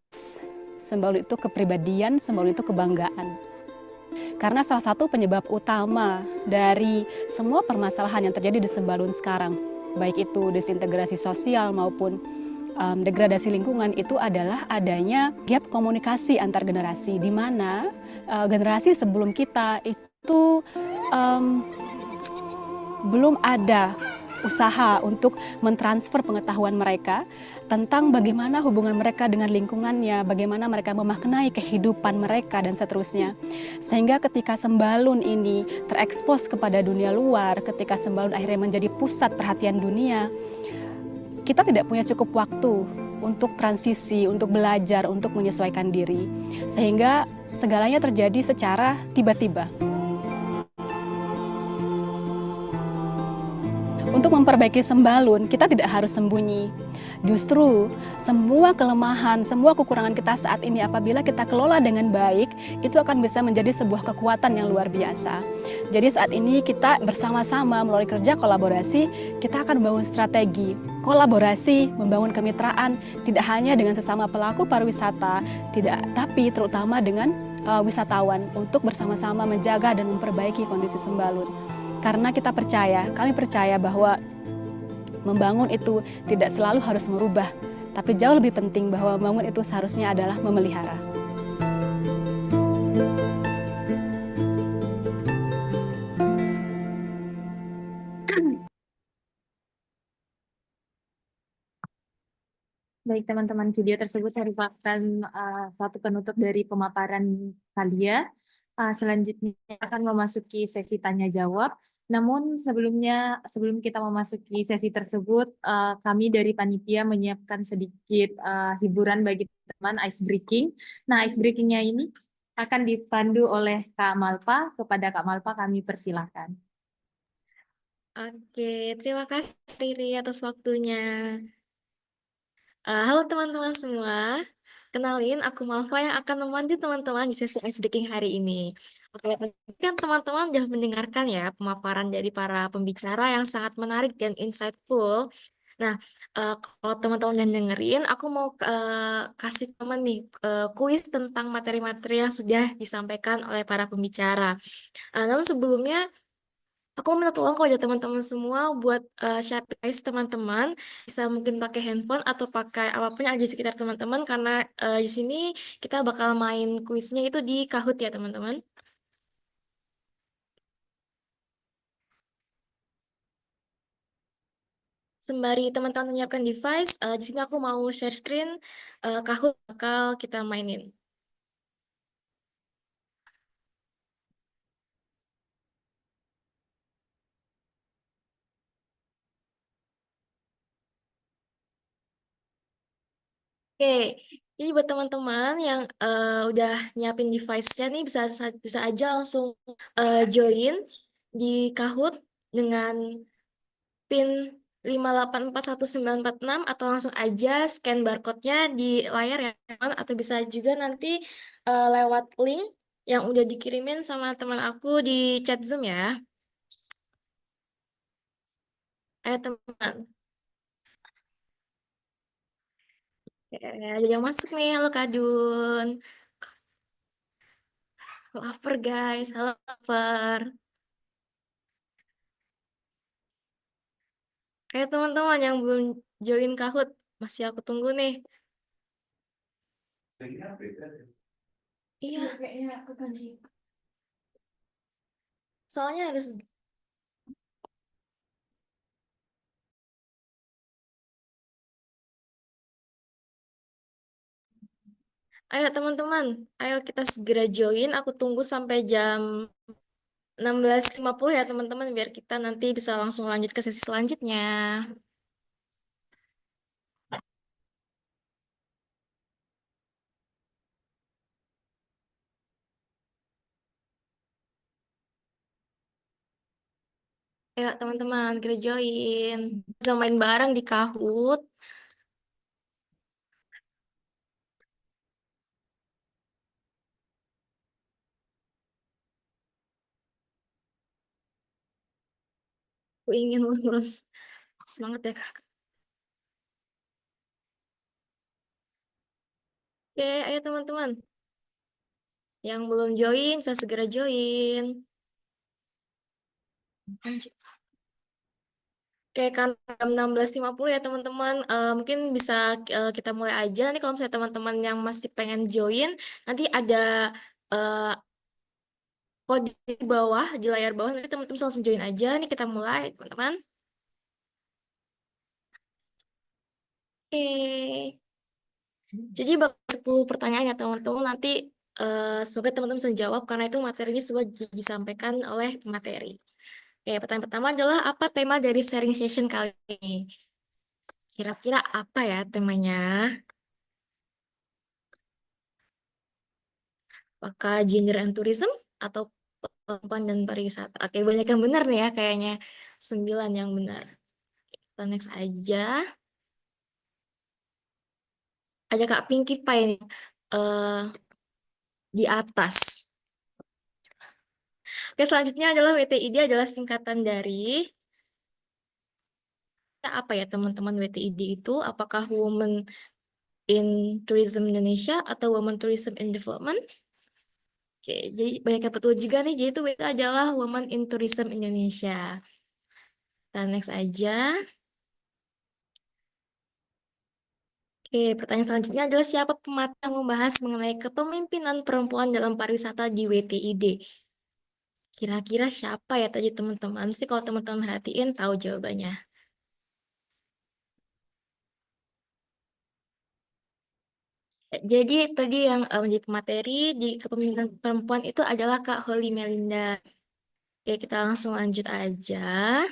Sembalun itu kepribadian, Sembalun itu kebanggaan. Karena salah satu penyebab utama dari semua permasalahan yang terjadi di Sembalun sekarang, baik itu disintegrasi sosial maupun degradasi lingkungan, itu adalah adanya gap komunikasi antar generasi, di mana generasi sebelum kita itu belum ada usaha untuk mentransfer pengetahuan mereka tentang bagaimana hubungan mereka dengan lingkungannya, bagaimana mereka memaknai kehidupan mereka, dan seterusnya. Sehingga ketika Sembalun ini terekspos kepada dunia luar, ketika Sembalun akhirnya menjadi pusat perhatian dunia, kita tidak punya cukup waktu untuk transisi, untuk belajar, untuk menyesuaikan diri. Sehingga segalanya terjadi secara tiba-tiba. Untuk memperbaiki Sembalun, kita tidak harus sembunyi. Justru semua kelemahan, semua kekurangan kita saat ini apabila kita kelola dengan baik, itu akan bisa menjadi sebuah kekuatan yang luar biasa. Jadi saat ini kita bersama-sama melalui kerja kolaborasi, kita akan membangun strategi kolaborasi, membangun kemitraan, tidak hanya dengan sesama pelaku pariwisata, tapi terutama dengan wisatawan untuk bersama-sama menjaga dan memperbaiki kondisi Sembalun. Karena kami percaya bahwa membangun itu tidak selalu harus merubah, tapi jauh lebih penting bahwa membangun itu seharusnya adalah memelihara. Baik teman-teman, video tersebut merupakan satu penutup dari pemaparan kalian. Selanjutnya akan memasuki sesi tanya jawab. Namun sebelum kita memasuki sesi tersebut, kami dari panitia menyiapkan sedikit hiburan bagi teman, ice breaking. Nah, ice breakingnya ini akan dipandu oleh Kak Malpa. Kepada Kak Malpa kami persilahkan. Oke, terima kasih Riri atas waktunya. Halo teman-teman semua, kenalin aku Malva yang akan memandu teman-teman di sesi ice breaking hari ini. Oke, kan teman-teman sudah mendengarkan ya pemaparan dari para pembicara yang sangat menarik dan insightful. Nah, kalau teman-teman yang dengerin, aku mau kasih teman nih kuis tentang materi-materi yang sudah disampaikan oleh para pembicara. Namun sebelumnya, aku mau minta tolong kepada teman-teman semua buat share guys teman-teman, bisa mungkin pakai handphone atau pakai apapun yang ada di sekitar teman-teman, karena di sini kita bakal main kuisnya itu di Kahoot ya teman-teman. Sembari teman-teman menyiapkan device, di sini aku mau share screen Kahoot bakal kita mainin. Oke, jadi buat teman-teman yang udah nyiapin device-nya nih, bisa aja langsung join di Kahoot dengan PIN 5841946 atau langsung aja scan barcode-nya di layar ya, teman. Atau bisa juga nanti lewat link yang udah dikirimin sama teman aku di chat Zoom ya. Ayo teman. Oke, ada yang masuk nih. Halo Kadun. Lover guys, halo lover. Ayo teman-teman yang belum join Kahoot, masih aku tunggu nih. Iya, kayaknya aku ganti. Soalnya harus ayo teman-teman, ayo kita segera join. Aku tunggu sampai jam 16.50 ya teman-teman, biar kita nanti bisa langsung lanjut ke sesi selanjutnya. Ayo teman-teman, kita join. Bisa main bareng di Kahoot. Aku ingin lulus. Semangat ya kak. Oke, ayo teman-teman. Yang belum join bisa segera join. Oke, kan jam 16.50 ya teman-teman. Mungkin bisa kita mulai aja. Nanti kalau misalnya teman-teman yang masih pengen join, nanti ada eh, kode di bawah, di layar bawah. Nanti teman-teman bisa langsung join aja. Nih kita mulai, teman-teman. Oke. Jadi bakal 10 pertanyaan ya teman-teman. Nanti semoga teman-teman bisa jawab karena itu materinya sudah disampaikan oleh pemateri. Oke, pertanyaan pertama adalah apa tema dari sharing session kali ini? Kira-kira apa ya temanya? Apakah gender and tourism atau perempuan dan pariwisata? Oke, banyak yang benar nih ya kayaknya. 9 yang benar. Kita next aja. Ada Kak Pinky Pie nih. Di atas. Oke, selanjutnya adalah WTID adalah singkatan dari apa ya teman-teman WTID itu? Apakah Women in Tourism Indonesia atau Women Tourism in Development? Oke, jadi banyak yang betul juga nih. Jadi itu adalah Women in Tourism Indonesia. Kita next aja. Oke, pertanyaan selanjutnya adalah siapa pemateri yang membahas mengenai kepemimpinan perempuan dalam pariwisata di WTID? Kira-kira siapa ya tadi teman-teman? Sih kalau teman-teman perhatiin tahu jawabannya. Jadi tadi yang menjadi pemateri di kepemimpinan perempuan itu adalah Kak Holly Melinda. Oke, kita langsung lanjut aja.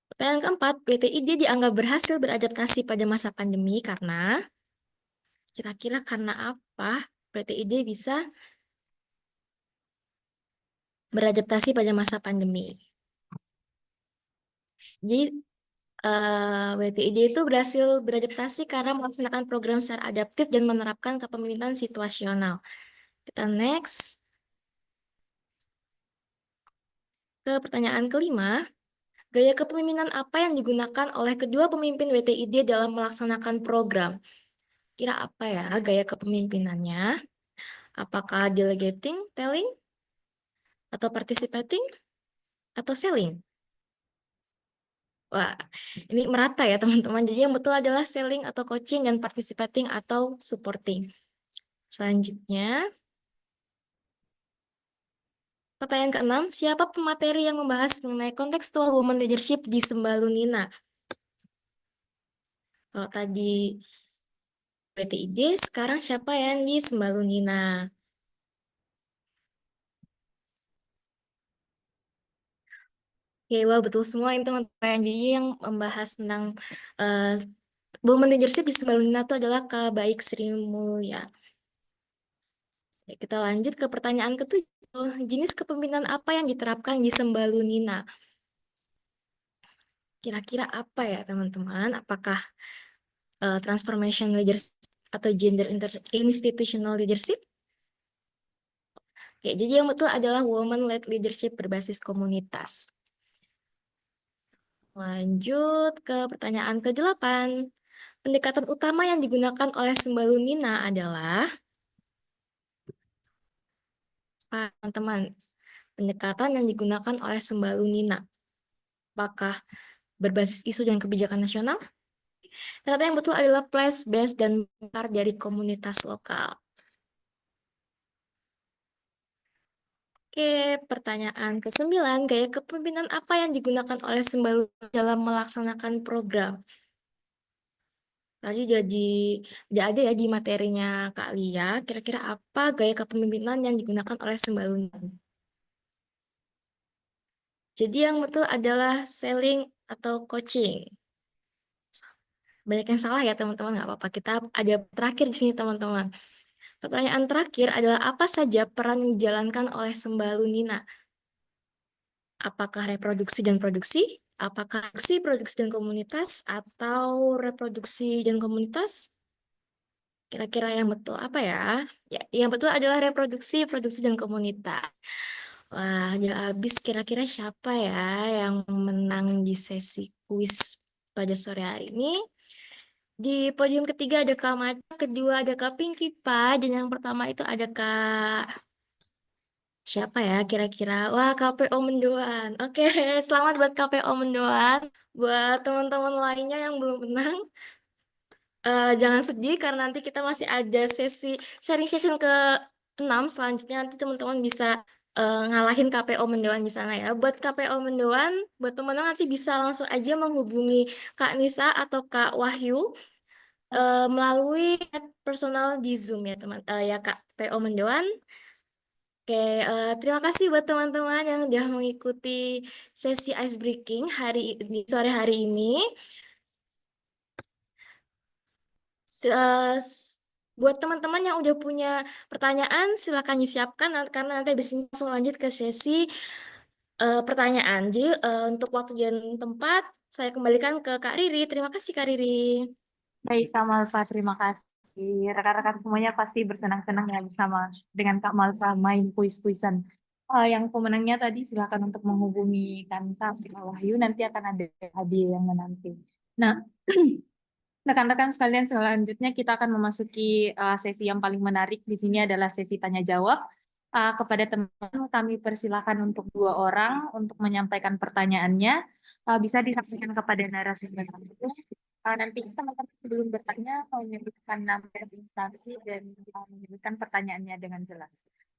Pertanyaan keempat, WTID dianggap berhasil beradaptasi pada masa pandemi karena kira-kira karena apa WTID bisa beradaptasi pada masa pandemi? Jadi WTID itu berhasil beradaptasi karena melaksanakan program secara adaptif dan menerapkan kepemimpinan situasional. Kita next ke pertanyaan kelima. Gaya kepemimpinan apa yang digunakan oleh kedua pemimpin WTID dalam melaksanakan program? Kira apa ya gaya kepemimpinannya? Apakah delegating, telling, atau participating, atau selling? Wah, ini merata ya teman-teman. Jadi yang betul adalah selling atau coaching dan participating atau supporting. Selanjutnya, pertanyaan keenam, siapa pemateri yang membahas mengenai kontekstual women leadership di Sembalunina? Kalau tadi PTID, sekarang siapa yang di Sembalunina? Oke, wah betul semua ini teman-teman. Jadi yang membahas tentang women leadership di Sembalunina itu adalah Kak Baik Sri Mulya. Oke, kita lanjut ke pertanyaan ketujuh. Jenis kepemimpinan apa yang diterapkan di Sembalunina? Kira-kira apa ya teman-teman? Apakah transformation leadership atau gender institutional leadership? Oke, jadi yang betul adalah woman-led leadership berbasis komunitas. Lanjut ke pertanyaan ke-8. Pendekatan utama yang digunakan oleh Sembalunina adalah teman-teman, pendekatan yang digunakan oleh Sembalunina. Apakah berbasis isu dan kebijakan nasional? Ternyata yang betul adalah place-based dan bakar dari komunitas lokal. Oke, pertanyaan ke-9. Gaya kepemimpinan apa yang digunakan oleh Sembalunina dalam melaksanakan program? Tadi jadi ada ya di materinya Kak Lia. Kira-kira apa gaya kepemimpinan yang digunakan oleh Sembalunina? Jadi yang betul adalah selling atau coaching. Banyak yang salah ya teman-teman, nggak apa-apa. Kita ada terakhir di sini teman-teman. Pertanyaan terakhir adalah apa saja peran yang dijalankan oleh Sembalunina? Apakah reproduksi dan produksi? Apakah produksi dan komunitas? Atau reproduksi dan komunitas? Kira-kira yang betul apa ya? Ya, yang betul adalah reproduksi, produksi, dan komunitas. Wah, udah habis kira-kira siapa ya yang menang di sesi kuis pada sore hari ini? Di podium ketiga ada Kak Maca, kedua ada Kak Pinky Pie, dan yang pertama itu ada Kak siapa ya kira-kira? Wah, KPO Mendoan. Oke, selamat buat KPO Mendoan. Buat teman-teman lainnya yang belum menang, jangan sedih karena nanti kita masih ada sesi sharing session ke-6. Selanjutnya nanti teman-teman bisa ngalahin KPO Mendoan di sana ya. Buat KPO Mendoan, buat teman-teman nanti bisa langsung aja menghubungi Kak Nisa atau Kak Wahyu melalui chat personal di Zoom ya teman ya Kak PO Mendoan. Oke, terima kasih buat teman-teman yang udah mengikuti sesi ice breaking sore hari ini. Buat teman-teman yang udah punya pertanyaan, silakan disiapkan karena nanti habis ini langsung lanjut ke sesi pertanyaan. Jadi untuk waktu dan tempat, saya kembalikan ke Kak Riri. Terima kasih Kak Riri. Baik, Kak Malva, terima kasih. Rekan-rekan semuanya pasti bersenang-senang ya bersama dengan Kak Malva main kuis-kuisan. Yang pemenangnya tadi silakan untuk menghubungi kami sampai Kak Wahyu, nanti akan ada hadiah yang menanti. Nah, rekan-rekan sekalian, selanjutnya kita akan memasuki sesi yang paling menarik. Di sini adalah sesi tanya jawab. Kepada teman-teman kami persilakan untuk 2 orang untuk menyampaikan pertanyaannya. Bisa disampaikan kepada narasumber kami. Nanti teman-teman sebelum bertanya menyebutkan nama dan instansi dan menyebutkan pertanyaannya dengan jelas.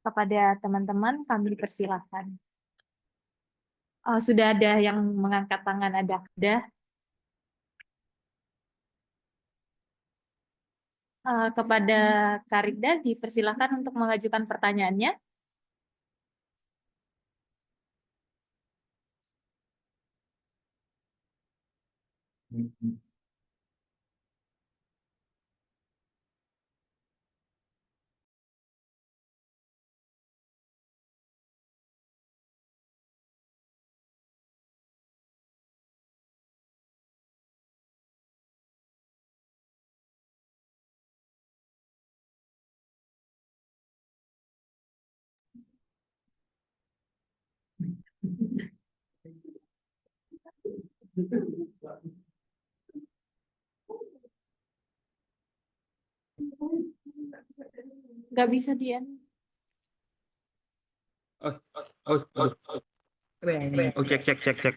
Kepada teman-teman kami persilakan. Sudah ada yang mengangkat tangan, ada. Kepada Karida dipersilakan untuk mengajukan pertanyaannya. Nggak bisa dia. Cek.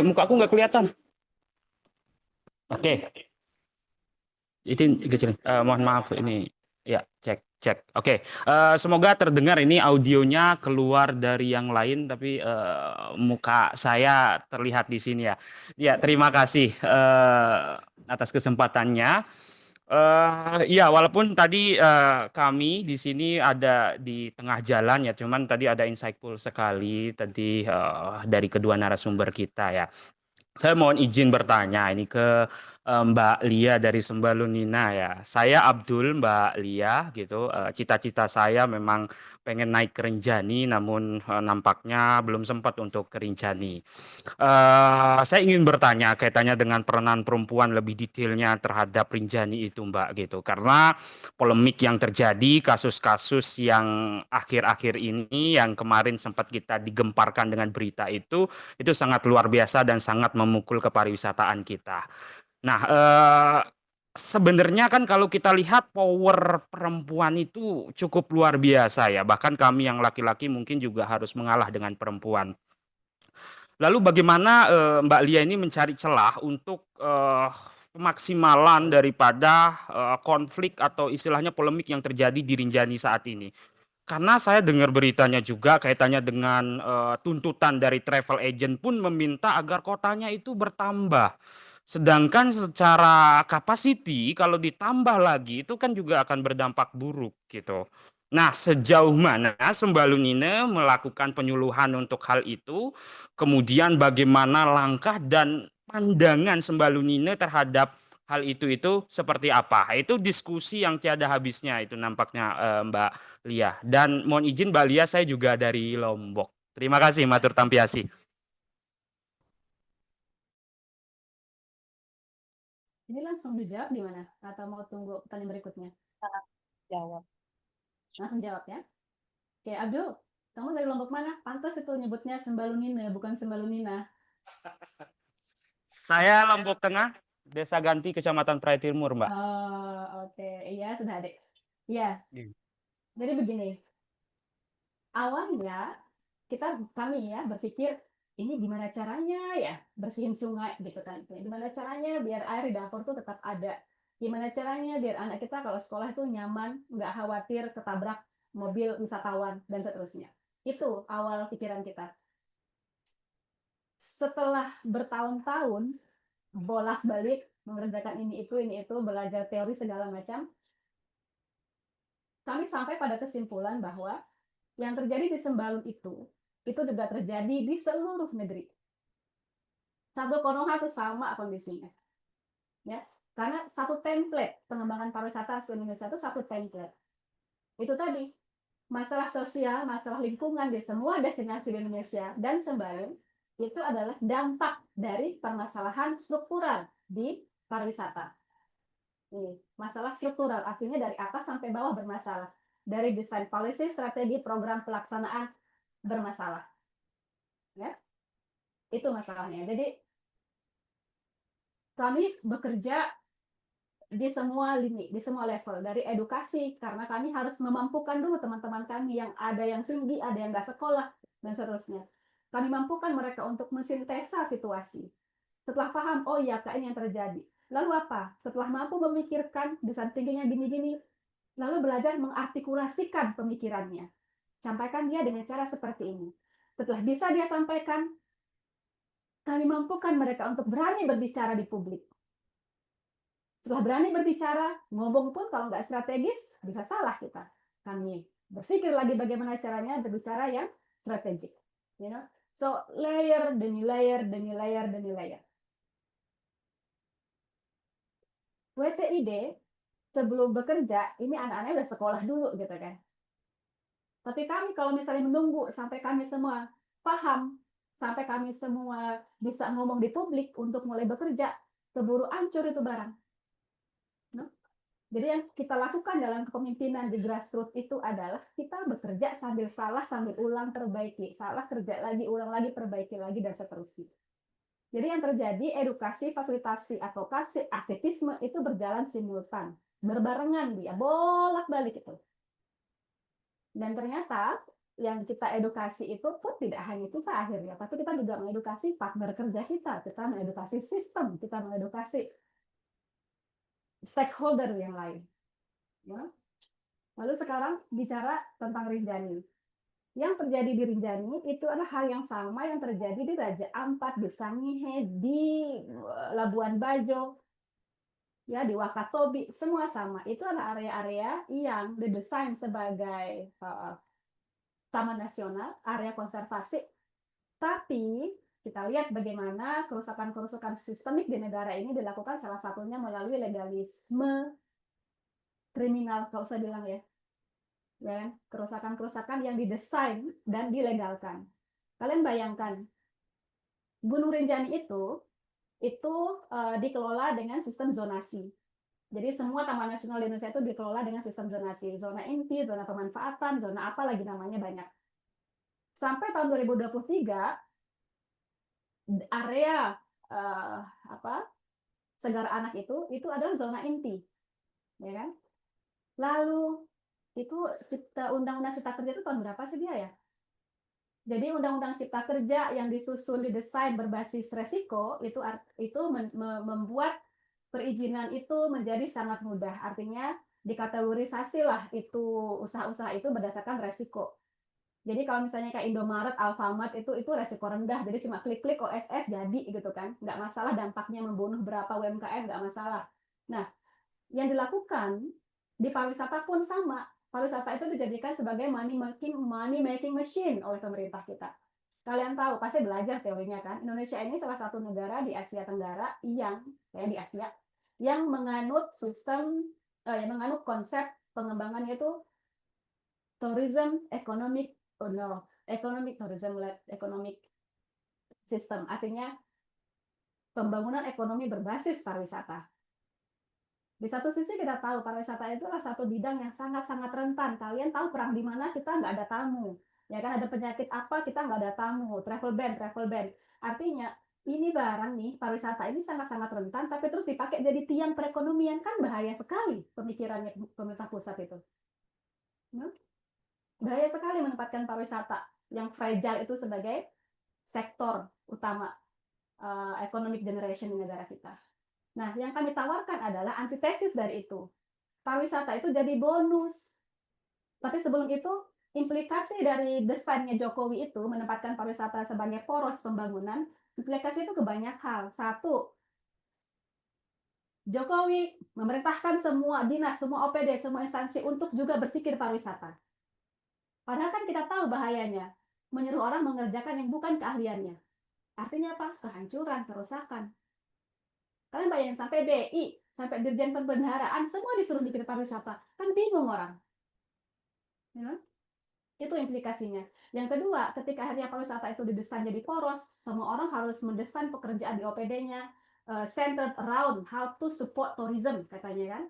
Muka aku nggak kelihatan. Oke. Itu kecil. Mohon maaf ini. Ya, cek. Oke. Semoga terdengar ini audionya keluar dari yang lain, tapi muka saya terlihat di sini ya. Ya, terima kasih atas kesempatannya. Ya, walaupun tadi kami di sini ada di tengah jalan ya, cuman tadi ada insightful sekali tadi dari kedua narasumber kita ya. Saya mohon izin bertanya ini ke Mbak Lia dari Sembalunina ya. Saya Abdul, Mbak Lia gitu. Cita-cita saya memang pengen naik ke Rinjani, namun nampaknya belum sempat untuk ke Rinjani. Saya ingin bertanya kaitannya dengan peranan perempuan lebih detailnya terhadap Rinjani itu Mbak gitu. Karena polemik yang terjadi, kasus-kasus yang akhir-akhir ini yang kemarin sempat kita digemparkan dengan berita itu sangat luar biasa dan sangat memukul ke pariwisataan kita. Nah, sebenarnya kan kalau kita lihat power perempuan itu cukup luar biasa ya. Bahkan kami yang laki-laki mungkin juga harus mengalah dengan perempuan. Lalu bagaimana Mbak Lia ini mencari celah untuk pemaksimalan daripada konflik atau istilahnya polemik yang terjadi di Rinjani saat ini? Karena saya dengar beritanya juga kaitannya dengan tuntutan dari travel agent pun meminta agar kotanya itu bertambah. Sedangkan secara capacity kalau ditambah lagi itu kan juga akan berdampak buruk gitu. Nah, sejauh mana Sembalunina melakukan penyuluhan untuk hal itu? Kemudian bagaimana langkah dan pandangan Sembalunina terhadap hal itu seperti apa? Itu diskusi yang tiada habisnya itu nampaknya Mbak Lia. Dan mohon izin Mbak Lia, saya juga dari Lombok. Terima kasih matur tampiasi. Ini langsung dijawab di mana? Atau mau tunggu pertanyaan berikutnya? Jawab. Langsung jawab ya. Oke, Abdul, kamu dari Lombok mana? Pantas itu nyebutnya Sembalunina, bukan Sembalunina. Saya Lombok Tengah. Desa Ganti, Kecamatan Praia Timur, Mbak. Oh, oke. Iya, sudah adik. Iya, Iya. jadi begini. Awalnya kami ya berpikir ini gimana caranya ya bersihin sungai gitu kan. Gimana caranya biar air di dapur tuh tetap ada. Gimana caranya biar anak kita kalau sekolah itu nyaman, nggak khawatir ketabrak mobil wisatawan dan seterusnya. Itu awal pikiran kita. Setelah bertahun-tahun bolak-balik mengerjakan ini itu, belajar teori segala macam, kami sampai pada kesimpulan bahwa yang terjadi di Sembalun itu juga terjadi di seluruh negeri. Satu Konoha itu sama kondisinya. Ya, karena satu template pengembangan pariwisata di Indonesia itu satu template. Itu tadi, masalah sosial, masalah lingkungan di semua destinasi di Indonesia dan Sembalun itu adalah dampak dari permasalahan struktural di pariwisata. Ini, masalah struktural, artinya dari atas sampai bawah bermasalah. Dari desain policy, strategi, program pelaksanaan bermasalah. Ya, itu masalahnya. Jadi kami bekerja di semua lini, di semua level, dari edukasi, karena kami harus memampukan dulu teman-teman kami yang ada yang tinggi, ada yang nggak sekolah, dan seterusnya. Kami mampukan mereka untuk mensintesa situasi. Setelah paham, oh iya, Kak, ini yang terjadi. Lalu apa? Setelah mampu memikirkan, desain tingginya gini-gini, lalu belajar mengartikulasikan pemikirannya. Sampaikan dia dengan cara seperti ini. Setelah bisa dia sampaikan, kami mampukan mereka untuk berani berbicara di publik. Setelah berani berbicara, ngomong pun kalau nggak strategis, bisa salah kita. Kami berpikir lagi bagaimana caranya berbicara yang strategik. You know? So, layer demi layer, demi layer, demi layer. WTID, sebelum bekerja, ini anak-anaknya udah sekolah dulu, gitu kan. Tapi kami kalau misalnya menunggu sampai kami semua paham, sampai kami semua bisa ngomong di publik untuk mulai bekerja, keburu hancur itu barang. Jadi yang kita lakukan dalam kepemimpinan di grassroots itu adalah kita bekerja sambil salah, sambil ulang, perbaiki. Salah, kerja lagi, ulang lagi, perbaiki lagi, dan seterusnya. Jadi yang terjadi, edukasi, fasilitasi, advokasi, aktivisme itu berjalan simultan. Berbarengan dia, bolak-balik itu. Dan ternyata yang kita edukasi itu pun tidak hanya kita akhirnya, tapi kita juga mengedukasi partner kerja kita mengedukasi sistem, kita mengedukasi stakeholder yang lain. Ya. Lalu sekarang bicara tentang Rinjani. Yang terjadi di Rinjani itu adalah hal yang sama yang terjadi di Raja Ampat, di Sangihe, di Labuan Bajo, ya di Wakatobi, semua sama. Itu adalah area-area yang didesain sebagai taman nasional, area konservasi. Tapi kita lihat bagaimana kerusakan-kerusakan sistemik di negara ini dilakukan salah satunya melalui legalisme kriminal, kalau saya bilang ya. Kerusakan-kerusakan yang didesain dan dilegalkan. Kalian bayangkan, Gunung Rinjani itu dikelola dengan sistem zonasi. Jadi semua taman nasional di Indonesia itu dikelola dengan sistem zonasi. Zona inti, zona pemanfaatan, zona apa lagi namanya banyak. Sampai tahun 2023, area Segar Anak itu adalah zona inti, ya kan? Lalu itu Undang-Undang Cipta Kerja itu tahun berapa sih dia ya? Jadi Undang-Undang Cipta Kerja yang disusun didesain berbasis resiko itu membuat perizinan itu menjadi sangat mudah. Artinya dikategorisasi lah itu usaha-usaha itu berdasarkan resiko. Jadi kalau misalnya kayak Indomaret, Alfamart itu resiko rendah, jadi cuma klik-klik OSS jadi gitu kan, nggak masalah dampaknya membunuh berapa UMKM, nggak masalah. Nah, yang dilakukan di pariwisata pun sama. Pariwisata itu dijadikan sebagai money making machine oleh pemerintah kita. Kalian tahu, pasti belajar teorinya kan. Indonesia ini salah satu negara di Asia Tenggara yang menganut menganut konsep pengembangannya itu economic system, artinya pembangunan ekonomi berbasis pariwisata. Di satu sisi kita tahu pariwisata itu adalah satu bidang yang sangat-sangat rentan. Kalian tahu perang di mana kita nggak ada tamu, ya kan, ada penyakit apa kita nggak ada tamu, travel ban. Artinya ini barang nih, pariwisata ini sangat-sangat rentan, tapi terus dipakai jadi tiang perekonomian, kan bahaya sekali pemikirannya pemerintah pusat itu. Nah, bahaya sekali menempatkan pariwisata yang fragile itu sebagai sektor utama economic generation di negara kita. Nah, yang kami tawarkan adalah antitesis dari itu. Pariwisata itu jadi bonus. Tapi sebelum itu, implikasi dari desainnya Jokowi itu menempatkan pariwisata sebagai poros pembangunan, implikasi itu ke banyak hal. Satu, Jokowi memerintahkan semua dinas, semua OPD, semua instansi untuk juga berpikir pariwisata. Padahal kan kita tahu bahayanya, menyuruh orang mengerjakan yang bukan keahliannya. Artinya apa? Kehancuran, kerusakan. Kalian bayangin sampai BI, sampai Dirjen Pembendaharaan, semua disuruh bikin pariwisata. Kan bingung orang. Ya? Itu implikasinya. Yang kedua, ketika akhirnya pariwisata itu didesain jadi poros, semua orang harus mendesain pekerjaan di OPD-nya, centered around how to support tourism, katanya kan.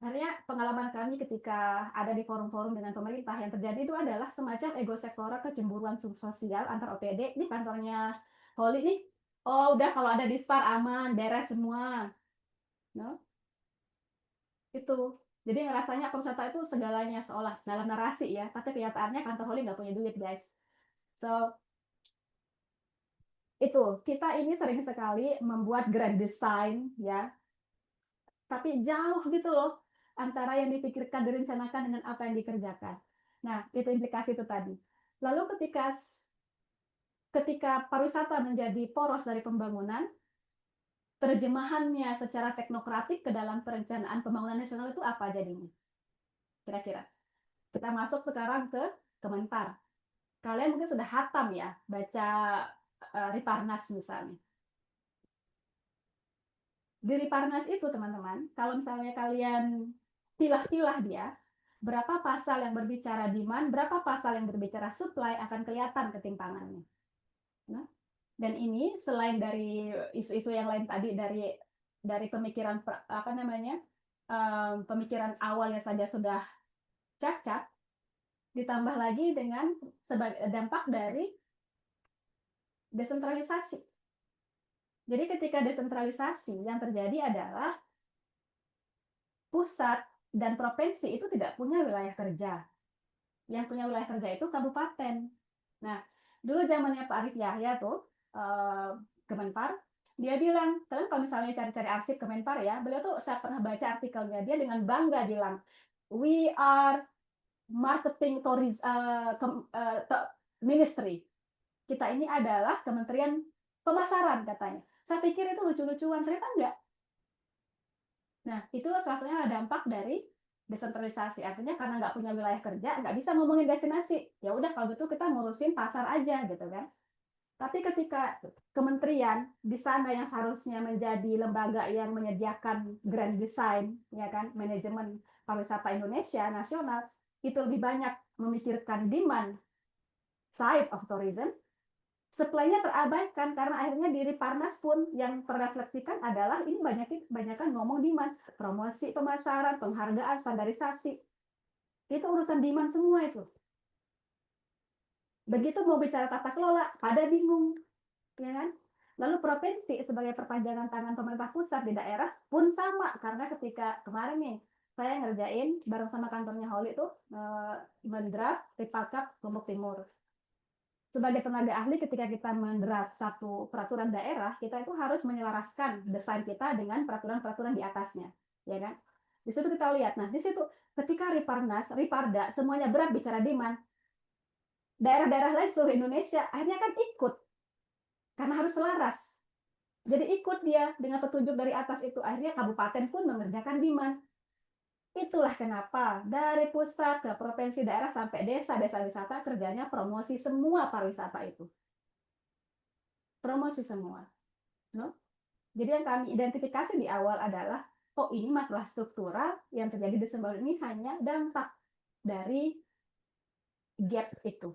Akhirnya pengalaman kami ketika ada di forum-forum dengan pemerintah, yang terjadi itu adalah semacam ego sektoral, kecemburuan sosial antar OPD. Ini kantornya Holly nih, oh udah kalau ada dispar aman, beres semua. No? Itu. Jadi ngerasanya pariwisata itu segalanya seolah dalam narasi ya, tapi kenyataannya kantor Holly nggak punya duit, guys. So, itu kita ini sering sekali membuat grand design ya, tapi jauh gitu loh antara yang dipikirkan, direncanakan dengan apa yang dikerjakan. Nah, itu implikasi itu tadi. Lalu ketika pariwisata menjadi poros dari pembangunan, terjemahannya secara teknokratik ke dalam perencanaan pembangunan nasional itu apa jadinya? Kira-kira. Kita masuk sekarang ke Kemenpar. Kalian mungkin sudah hatam ya baca Riparnas misalnya. Di Riparnas itu teman-teman, kalau misalnya kalian pilah-pilah dia, berapa pasal yang berbicara demand, berapa pasal yang berbicara supply, akan kelihatan ketimpangannya. Nah, dan ini selain dari isu-isu yang lain tadi, dari pemikiran apa namanya, pemikiran awalnya saja sudah cacat, ditambah lagi dengan sebagai dampak dari desentralisasi. Jadi ketika desentralisasi, yang terjadi adalah pusat dan provinsi itu tidak punya wilayah kerja. Yang punya wilayah kerja itu kabupaten. Nah, dulu zamannya Pak Arief Yahya tuh, Kemenpar, dia bilang, kalian kalau misalnya cari-cari arsip Kemenpar ya, beliau tuh, saya pernah baca artikelnya, dia dengan bangga bilang, we are marketing ministry. Kita ini adalah Kementerian Pemasaran katanya. Saya pikir itu lucu-lucuan, ternyata enggak. Nah, itu salah satunya dampak dari desentralisasi. Artinya karena nggak punya wilayah kerja, nggak bisa ngomongin destinasi. Ya udah kalau gitu kita ngurusin pasar aja gitu kan. Tapi ketika kementerian di sana yang seharusnya menjadi lembaga yang menyediakan grand design, ya kan, manajemen pariwisata Indonesia nasional, itu lebih banyak memikirkan demand side of tourism, supply-nya terabaikan karena akhirnya di Riparnas pun yang terrefleksikan adalah ini banyakan ngomong demand, promosi pemasaran, penghargaan, standarisasi. Itu urusan demand semua itu. Begitu mau bicara tata kelola, pada bingung, ya kan? Lalu provinsi sebagai perpanjangan tangan pemerintah pusat di daerah pun sama, karena ketika kemarin nih saya ngerjain bareng sama kantornya Holly itu mendraft Ripakap Lombok Timur. Sebagai tenaga ahli, ketika kita mendraft satu peraturan daerah, kita itu harus menyelaraskan desain kita dengan peraturan-peraturan di atasnya, ya kan? Di situ kita lihat, nah di situ ketika Riparnas, Riparda, semuanya berat bicara demand, daerah-daerah lain seluruh Indonesia akhirnya kan ikut, karena harus selaras. Jadi ikut dia dengan petunjuk dari atas itu, akhirnya kabupaten pun mengerjakan demand. Itulah kenapa dari pusat ke provinsi, daerah sampai desa wisata kerjanya promosi semua pariwisata itu. Promosi semua. No? Jadi yang kami identifikasi di awal adalah, oh ini masalah struktural yang terjadi di Sumbawa ini hanya dampak dari gap itu.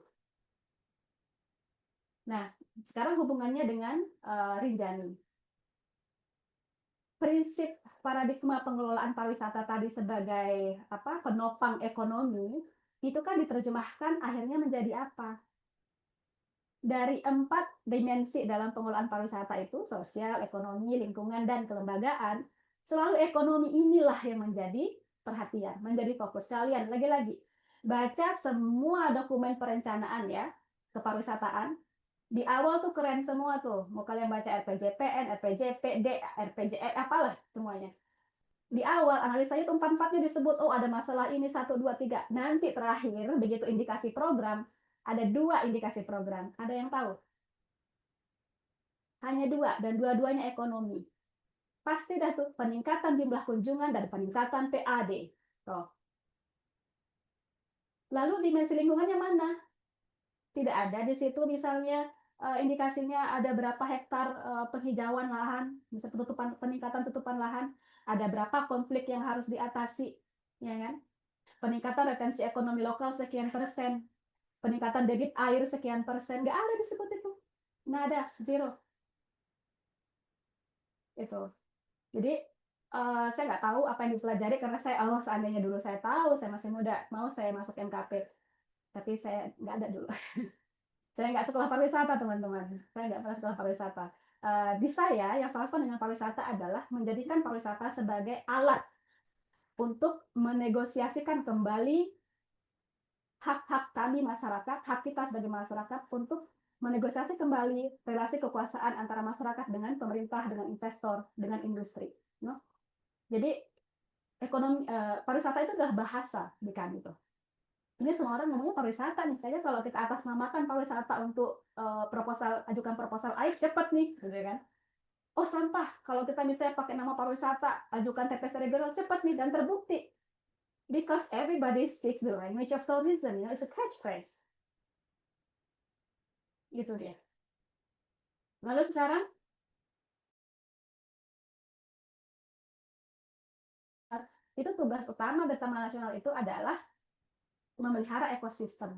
Nah, sekarang hubungannya dengan Rinjani. Prinsip paradigma pengelolaan pariwisata tadi sebagai penopang ekonomi itu kan diterjemahkan akhirnya menjadi apa? Dari 4 dimensi dalam pengelolaan pariwisata itu, sosial, ekonomi, lingkungan, dan kelembagaan, selalu ekonomi inilah yang menjadi perhatian, menjadi fokus kalian. Lagi-lagi, baca semua dokumen perencanaan ya, kepariwisataan. Di awal tuh keren semua tuh. Mau kalian baca RPJPN, RPJPD, RPJE, apalah semuanya. Di awal analisanya itu 4-4-nya disebut, oh ada masalah ini 1, 2, 3. Nanti terakhir, begitu indikasi program, ada 2 indikasi program. Ada yang tahu? Hanya 2, dan dua-duanya ekonomi. Pasti dah tuh peningkatan jumlah kunjungan dan peningkatan PAD. Tuh. Lalu dimensi lingkungannya mana? Tidak ada di situ misalnya indikasinya ada berapa hektar penghijauan lahan, bisa peningkatan tutupan lahan, ada berapa konflik yang harus diatasi, ya kan? Peningkatan retensi ekonomi lokal sekian persen, peningkatan debit air sekian persen, nggak ada disebut itu, nggak ada, zero. Itu. Jadi saya nggak tahu apa yang dipelajari karena seandainya dulu saya tahu, saya masih muda, mau saya masuk MKP, tapi saya nggak ada dulu. Saya nggak sekolah pariwisata, teman-teman. Saya nggak pernah sekolah pariwisata. Di saya, yang salah satu dengan pariwisata adalah menjadikan pariwisata sebagai alat untuk menegosiasikan kembali hak-hak kami masyarakat, hak kita sebagai masyarakat untuk menegosiasi kembali relasi kekuasaan antara masyarakat dengan pemerintah, dengan investor, dengan industri. No? Jadi ekonomi pariwisata itu adalah bahasa di kami tuh. Ini semua orang ngomongnya pariwisata nih. Kayaknya kalau kita atasnamakan pariwisata untuk ajukan proposal air cepat nih, gitu kan? Oh sampah, kalau kita misalnya pakai nama pariwisata, ajukan TPS regional cepat nih dan terbukti. Because everybody speaks the language of tourism, you know, it's a catchphrase. Gitu dia. Lalu sekarang itu tugas utama dari Taman Nasional itu adalah memelihara ekosistem,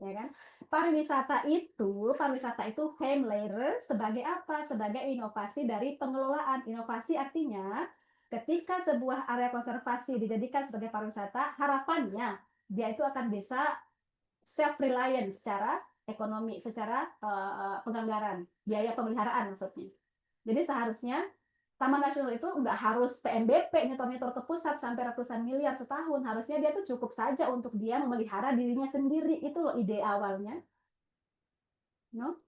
ya kan? Pariwisata itu came later sebagai apa? Sebagai inovasi dari pengelolaan. Inovasi artinya ketika sebuah area konservasi dijadikan sebagai pariwisata, harapannya dia itu akan bisa self-reliant secara ekonomi, secara penganggaran, biaya pemeliharaan maksudnya. Jadi seharusnya Taman Nasional itu nggak harus PNBP nyetor-nyetor ke pusat sampai ratusan miliar setahun. Harusnya dia tuh cukup saja untuk dia memelihara dirinya sendiri. Itu loh ide awalnya. No?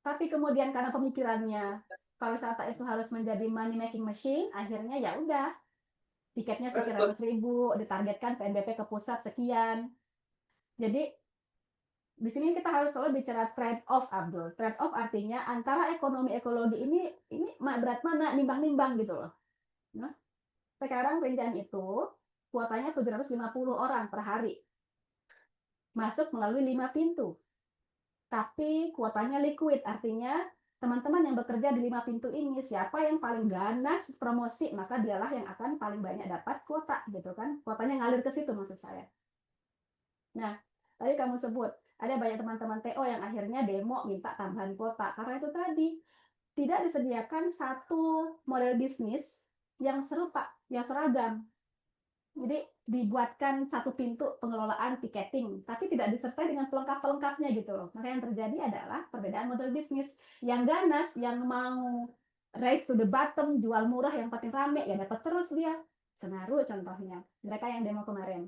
Tapi kemudian karena pemikirannya pariwisata itu harus menjadi money making machine, akhirnya ya udah tiketnya sekian ratus ribu, ditargetkan PNBP ke pusat sekian. Jadi di sini kita harus selalu bicara trade off, Abdul. Trade off artinya antara ekonomi ekologi ini berat mana, nimbang-nimbang gitu loh. Nah, sekarang Rinjani itu kuotanya 750 orang per hari. Masuk melalui 5 pintu. Tapi kuotanya liquid, artinya teman-teman yang bekerja di 5 pintu ini, siapa yang paling ganas promosi, maka dialah yang akan paling banyak dapat kuota, gitu kan. Kuotanya ngalir ke situ maksud saya. Nah, tadi kamu sebut, ada banyak teman-teman TO yang akhirnya demo minta tambahan kuota. Karena itu tadi, tidak disediakan satu model bisnis yang serupa, yang seragam. Jadi dibuatkan satu pintu pengelolaan tiketing, tapi tidak disertai dengan pelengkap-pelengkapnya gitu loh. Maka yang terjadi adalah perbedaan model bisnis. Yang ganas, yang mau race to the bottom, jual murah yang paling rame, ya dapat terus dia. Senaru contohnya, mereka yang demo kemarin.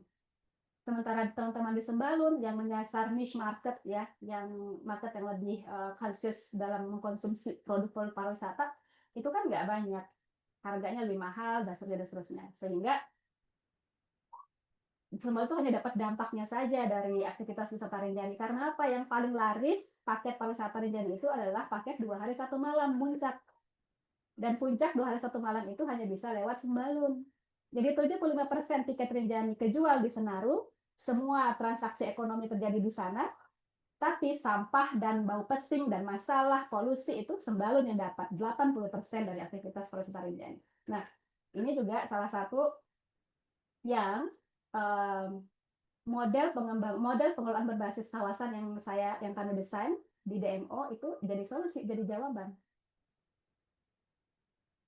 Sementara teman-teman di Sembalun yang menyasar niche market ya, yang market yang lebih conscious dalam mengkonsumsi produk-produk pariwisata, itu kan nggak banyak, harganya lebih mahal dan seterusnya. Sehingga Sembalun itu hanya dapat dampaknya saja dari aktivitas wisata Rinjani. Karena apa? Yang paling laris paket pariwisata Rinjani itu adalah paket 2 hari 1 malam puncak. Dan puncak 2 hari 1 malam itu hanya bisa lewat Sembalun. Jadi 75% tiket Rinjani kejual di Senaru, semua transaksi ekonomi terjadi di sana, tapi sampah dan bau pesing dan masalah polusi itu Sembalun yang dapat 80% dari aktivitas pariwisata Rinjani. Nah, ini juga salah satu yang model pengelolaan berbasis kawasan yang kami desain di DMO itu jadi solusi, jadi jawaban.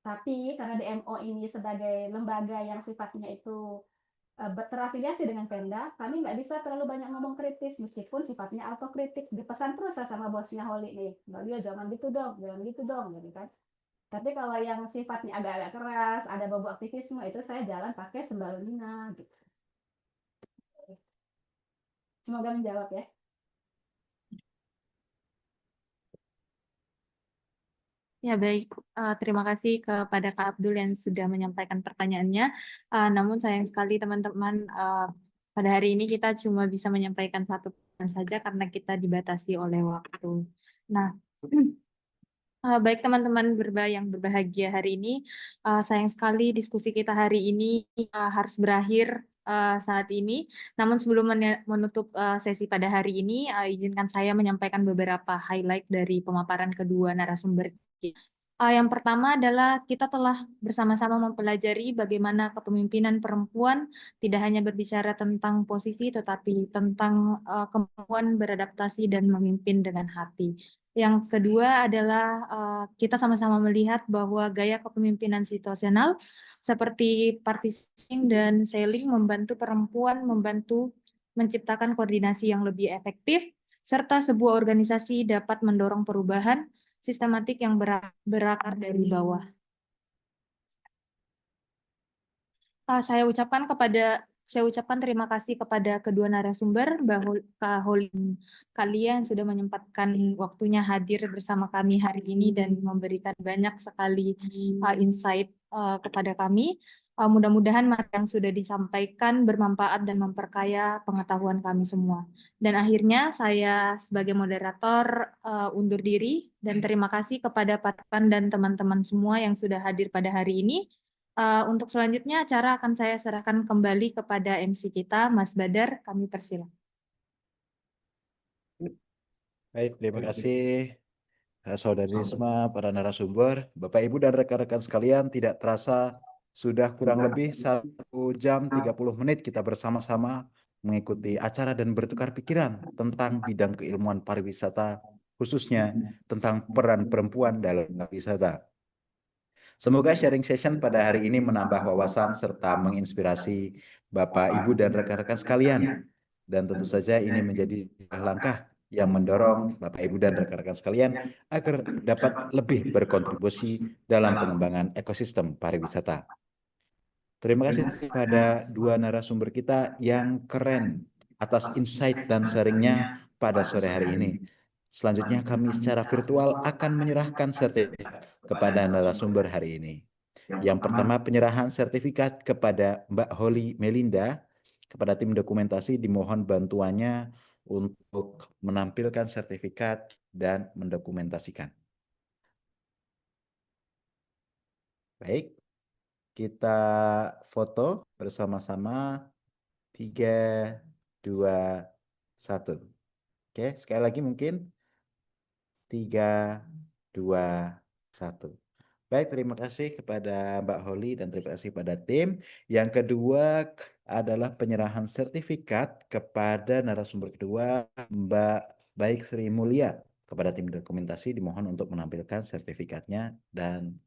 Tapi karena DMO ini sebagai lembaga yang sifatnya itu terafiliasi dengan Pemda, kami nggak bisa terlalu banyak ngomong kritis meskipun sifatnya autokritik. Dipesan terus sama bosnya Holly nih, Mbak Lia jangan gitu dong, gitu kan. Tapi kalau yang sifatnya agak-agak keras, ada bau aktivisme, itu saya jalan pakai sembalunina gitu. Semoga menjawab ya. Ya baik, terima kasih kepada Kak Abdul yang sudah menyampaikan pertanyaannya. Namun sayang sekali teman-teman, pada hari ini kita cuma bisa menyampaikan satu pertanyaan saja karena kita dibatasi oleh waktu. Nah, baik teman-teman yang berbahagia hari ini, sayang sekali diskusi kita hari ini harus berakhir saat ini. Namun sebelum menutup sesi pada hari ini, izinkan saya menyampaikan beberapa highlight dari pemaparan kedua narasumber. Yang pertama adalah kita telah bersama-sama mempelajari bagaimana kepemimpinan perempuan tidak hanya berbicara tentang posisi, tetapi tentang kemampuan beradaptasi dan memimpin dengan hati. Yang kedua adalah kita sama-sama melihat bahwa gaya kepemimpinan situasional seperti participating dan selling membantu perempuan membantu menciptakan koordinasi yang lebih efektif, serta sebuah organisasi dapat mendorong perubahan sistematik yang berakar dari bawah. Saya ucapkan terima kasih kepada kedua narasumber, Kak Holin kalian sudah menyempatkan waktunya hadir bersama kami hari ini dan memberikan banyak sekali insight kepada kami. Mudah-mudahan materi yang sudah disampaikan bermanfaat dan memperkaya pengetahuan kami semua. Dan akhirnya saya sebagai moderator undur diri dan terima kasih kepada Patpan dan teman-teman semua yang sudah hadir pada hari ini. Untuk selanjutnya acara akan saya serahkan kembali kepada MC kita, Mas Badar. Kami persilakan. Baik, terima kasih Saudari Risma, para narasumber, Bapak Ibu dan rekan-rekan sekalian. Tidak terasa sudah kurang lebih 1 jam 30 menit kita bersama-sama mengikuti acara dan bertukar pikiran tentang bidang keilmuan pariwisata, khususnya tentang peran perempuan dalam pariwisata. Semoga sharing session pada hari ini menambah wawasan serta menginspirasi Bapak, Ibu, dan rekan-rekan sekalian. Dan tentu saja ini menjadi langkah yang mendorong Bapak, Ibu, dan rekan-rekan sekalian agar dapat lebih berkontribusi dalam pengembangan ekosistem pariwisata. Terima kasih kepada dua narasumber kita yang keren atas insight dan sharingnya pada sore hari ini. Selanjutnya kami secara virtual akan menyerahkan sertifikat kepada narasumber hari ini. Yang pertama, penyerahan sertifikat kepada Mbak Holly Melinda. Kepada tim dokumentasi dimohon bantuannya untuk menampilkan sertifikat dan mendokumentasikan. Baik, kita foto bersama-sama. 3, 2, 1. Oke, sekali lagi mungkin. 3, 2, 1. Baik, terima kasih kepada Mbak Holly dan terima kasih pada tim. Yang kedua adalah penyerahan sertifikat kepada narasumber kedua, Mbak Baik Sri Mulia. Kepada tim dokumentasi dimohon untuk menampilkan sertifikatnya dan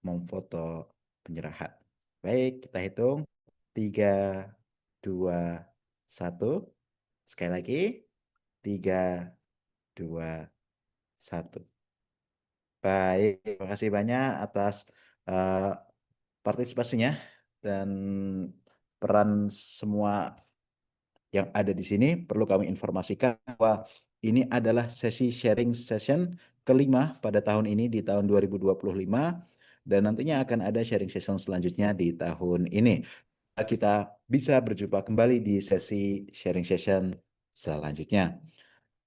memfoto penyerahan. Baik, kita hitung. 3, 2, 1. Sekali lagi. 3, 2, 1. Baik, terima kasih banyak atas partisipasinya dan peran semua yang ada di sini. Perlu kami informasikan bahwa ini adalah sesi sharing session kelima pada tahun ini di tahun 2025 dan nantinya akan ada sharing session selanjutnya di tahun ini. Kita bisa berjumpa kembali di sesi sharing session selanjutnya.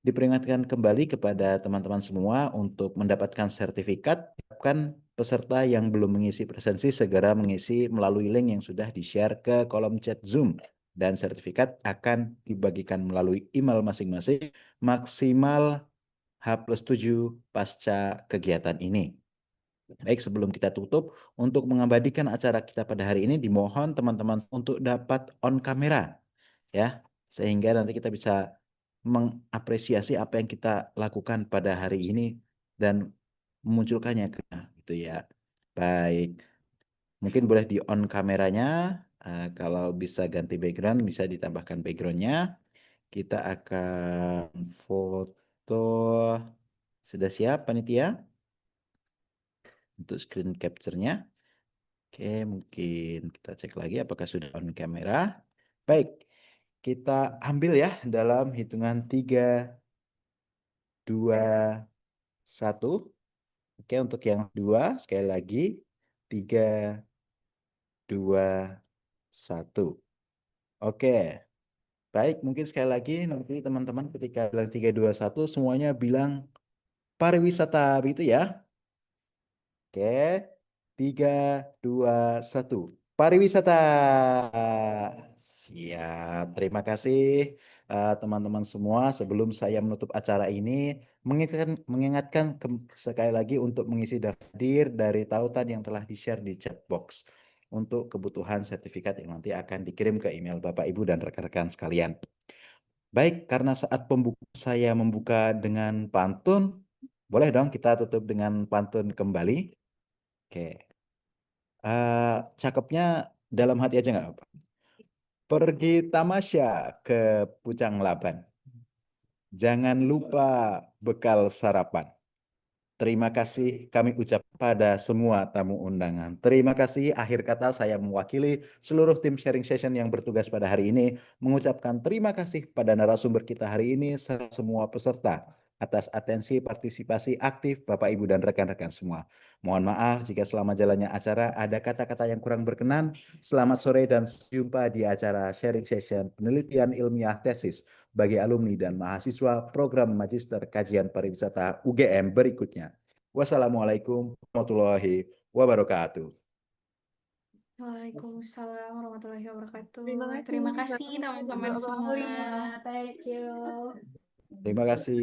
Diperingatkan kembali kepada teman-teman semua untuk mendapatkan sertifikat. Kan peserta yang belum mengisi presensi segera mengisi melalui link yang sudah di-share ke kolom chat Zoom. Dan sertifikat akan dibagikan melalui email masing-masing maksimal H+7 pasca kegiatan ini. Baik, sebelum kita tutup, untuk mengabadikan acara kita pada hari ini, dimohon teman-teman untuk dapat on kamera, ya, sehingga nanti kita bisa mengapresiasi apa yang kita lakukan pada hari ini dan memunculkannya gitu ya. Baik, mungkin boleh di on kameranya Kalau bisa ganti background, bisa ditambahkan backgroundnya. Kita akan foto. Sudah siap, panitia? Untuk screen capture-nya. Oke, mungkin kita cek lagi apakah sudah on kamera. Baik, kita ambil ya dalam hitungan 3, 2, 1. Oke, untuk yang 2, sekali lagi. 3, 2, 1. Oke, baik. Mungkin sekali lagi nanti teman-teman ketika bilang 3, 2, 1, semuanya bilang pariwisata, begitu ya. Oke, 3, 2, 1. Pariwisata. Siap, terima kasih teman-teman semua. Sebelum saya menutup acara ini, mengingatkan sekali lagi untuk mengisi daftar hadir dari tautan yang telah di-share di chat box untuk kebutuhan sertifikat yang nanti akan dikirim ke email Bapak, Ibu, dan rekan-rekan sekalian. Baik, karena saat pembuka saya membuka dengan pantun, boleh dong kita tutup dengan pantun kembali. Oke, cakepnya dalam hati aja nggak apa? Pergi tamasya ke Pucang Laban. Jangan lupa bekal sarapan. Terima kasih kami ucap pada semua tamu undangan. Terima kasih. Akhir kata saya mewakili seluruh tim sharing session yang bertugas pada hari ini mengucapkan terima kasih pada narasumber kita hari ini serta semua peserta atas atensi partisipasi aktif Bapak, Ibu, dan rekan-rekan semua. Mohon maaf jika selama jalannya acara ada kata-kata yang kurang berkenan. Selamat sore dan jumpa di acara sharing session penelitian ilmiah tesis bagi alumni dan mahasiswa program Magister Kajian Pariwisata UGM berikutnya. Wassalamualaikum warahmatullahi wabarakatuh. Waalaikumsalam warahmatullahi wabarakatuh. Terima kasih. Terima kasih teman-teman Selamat semua. ulang tahun. Thank you. Terima kasih.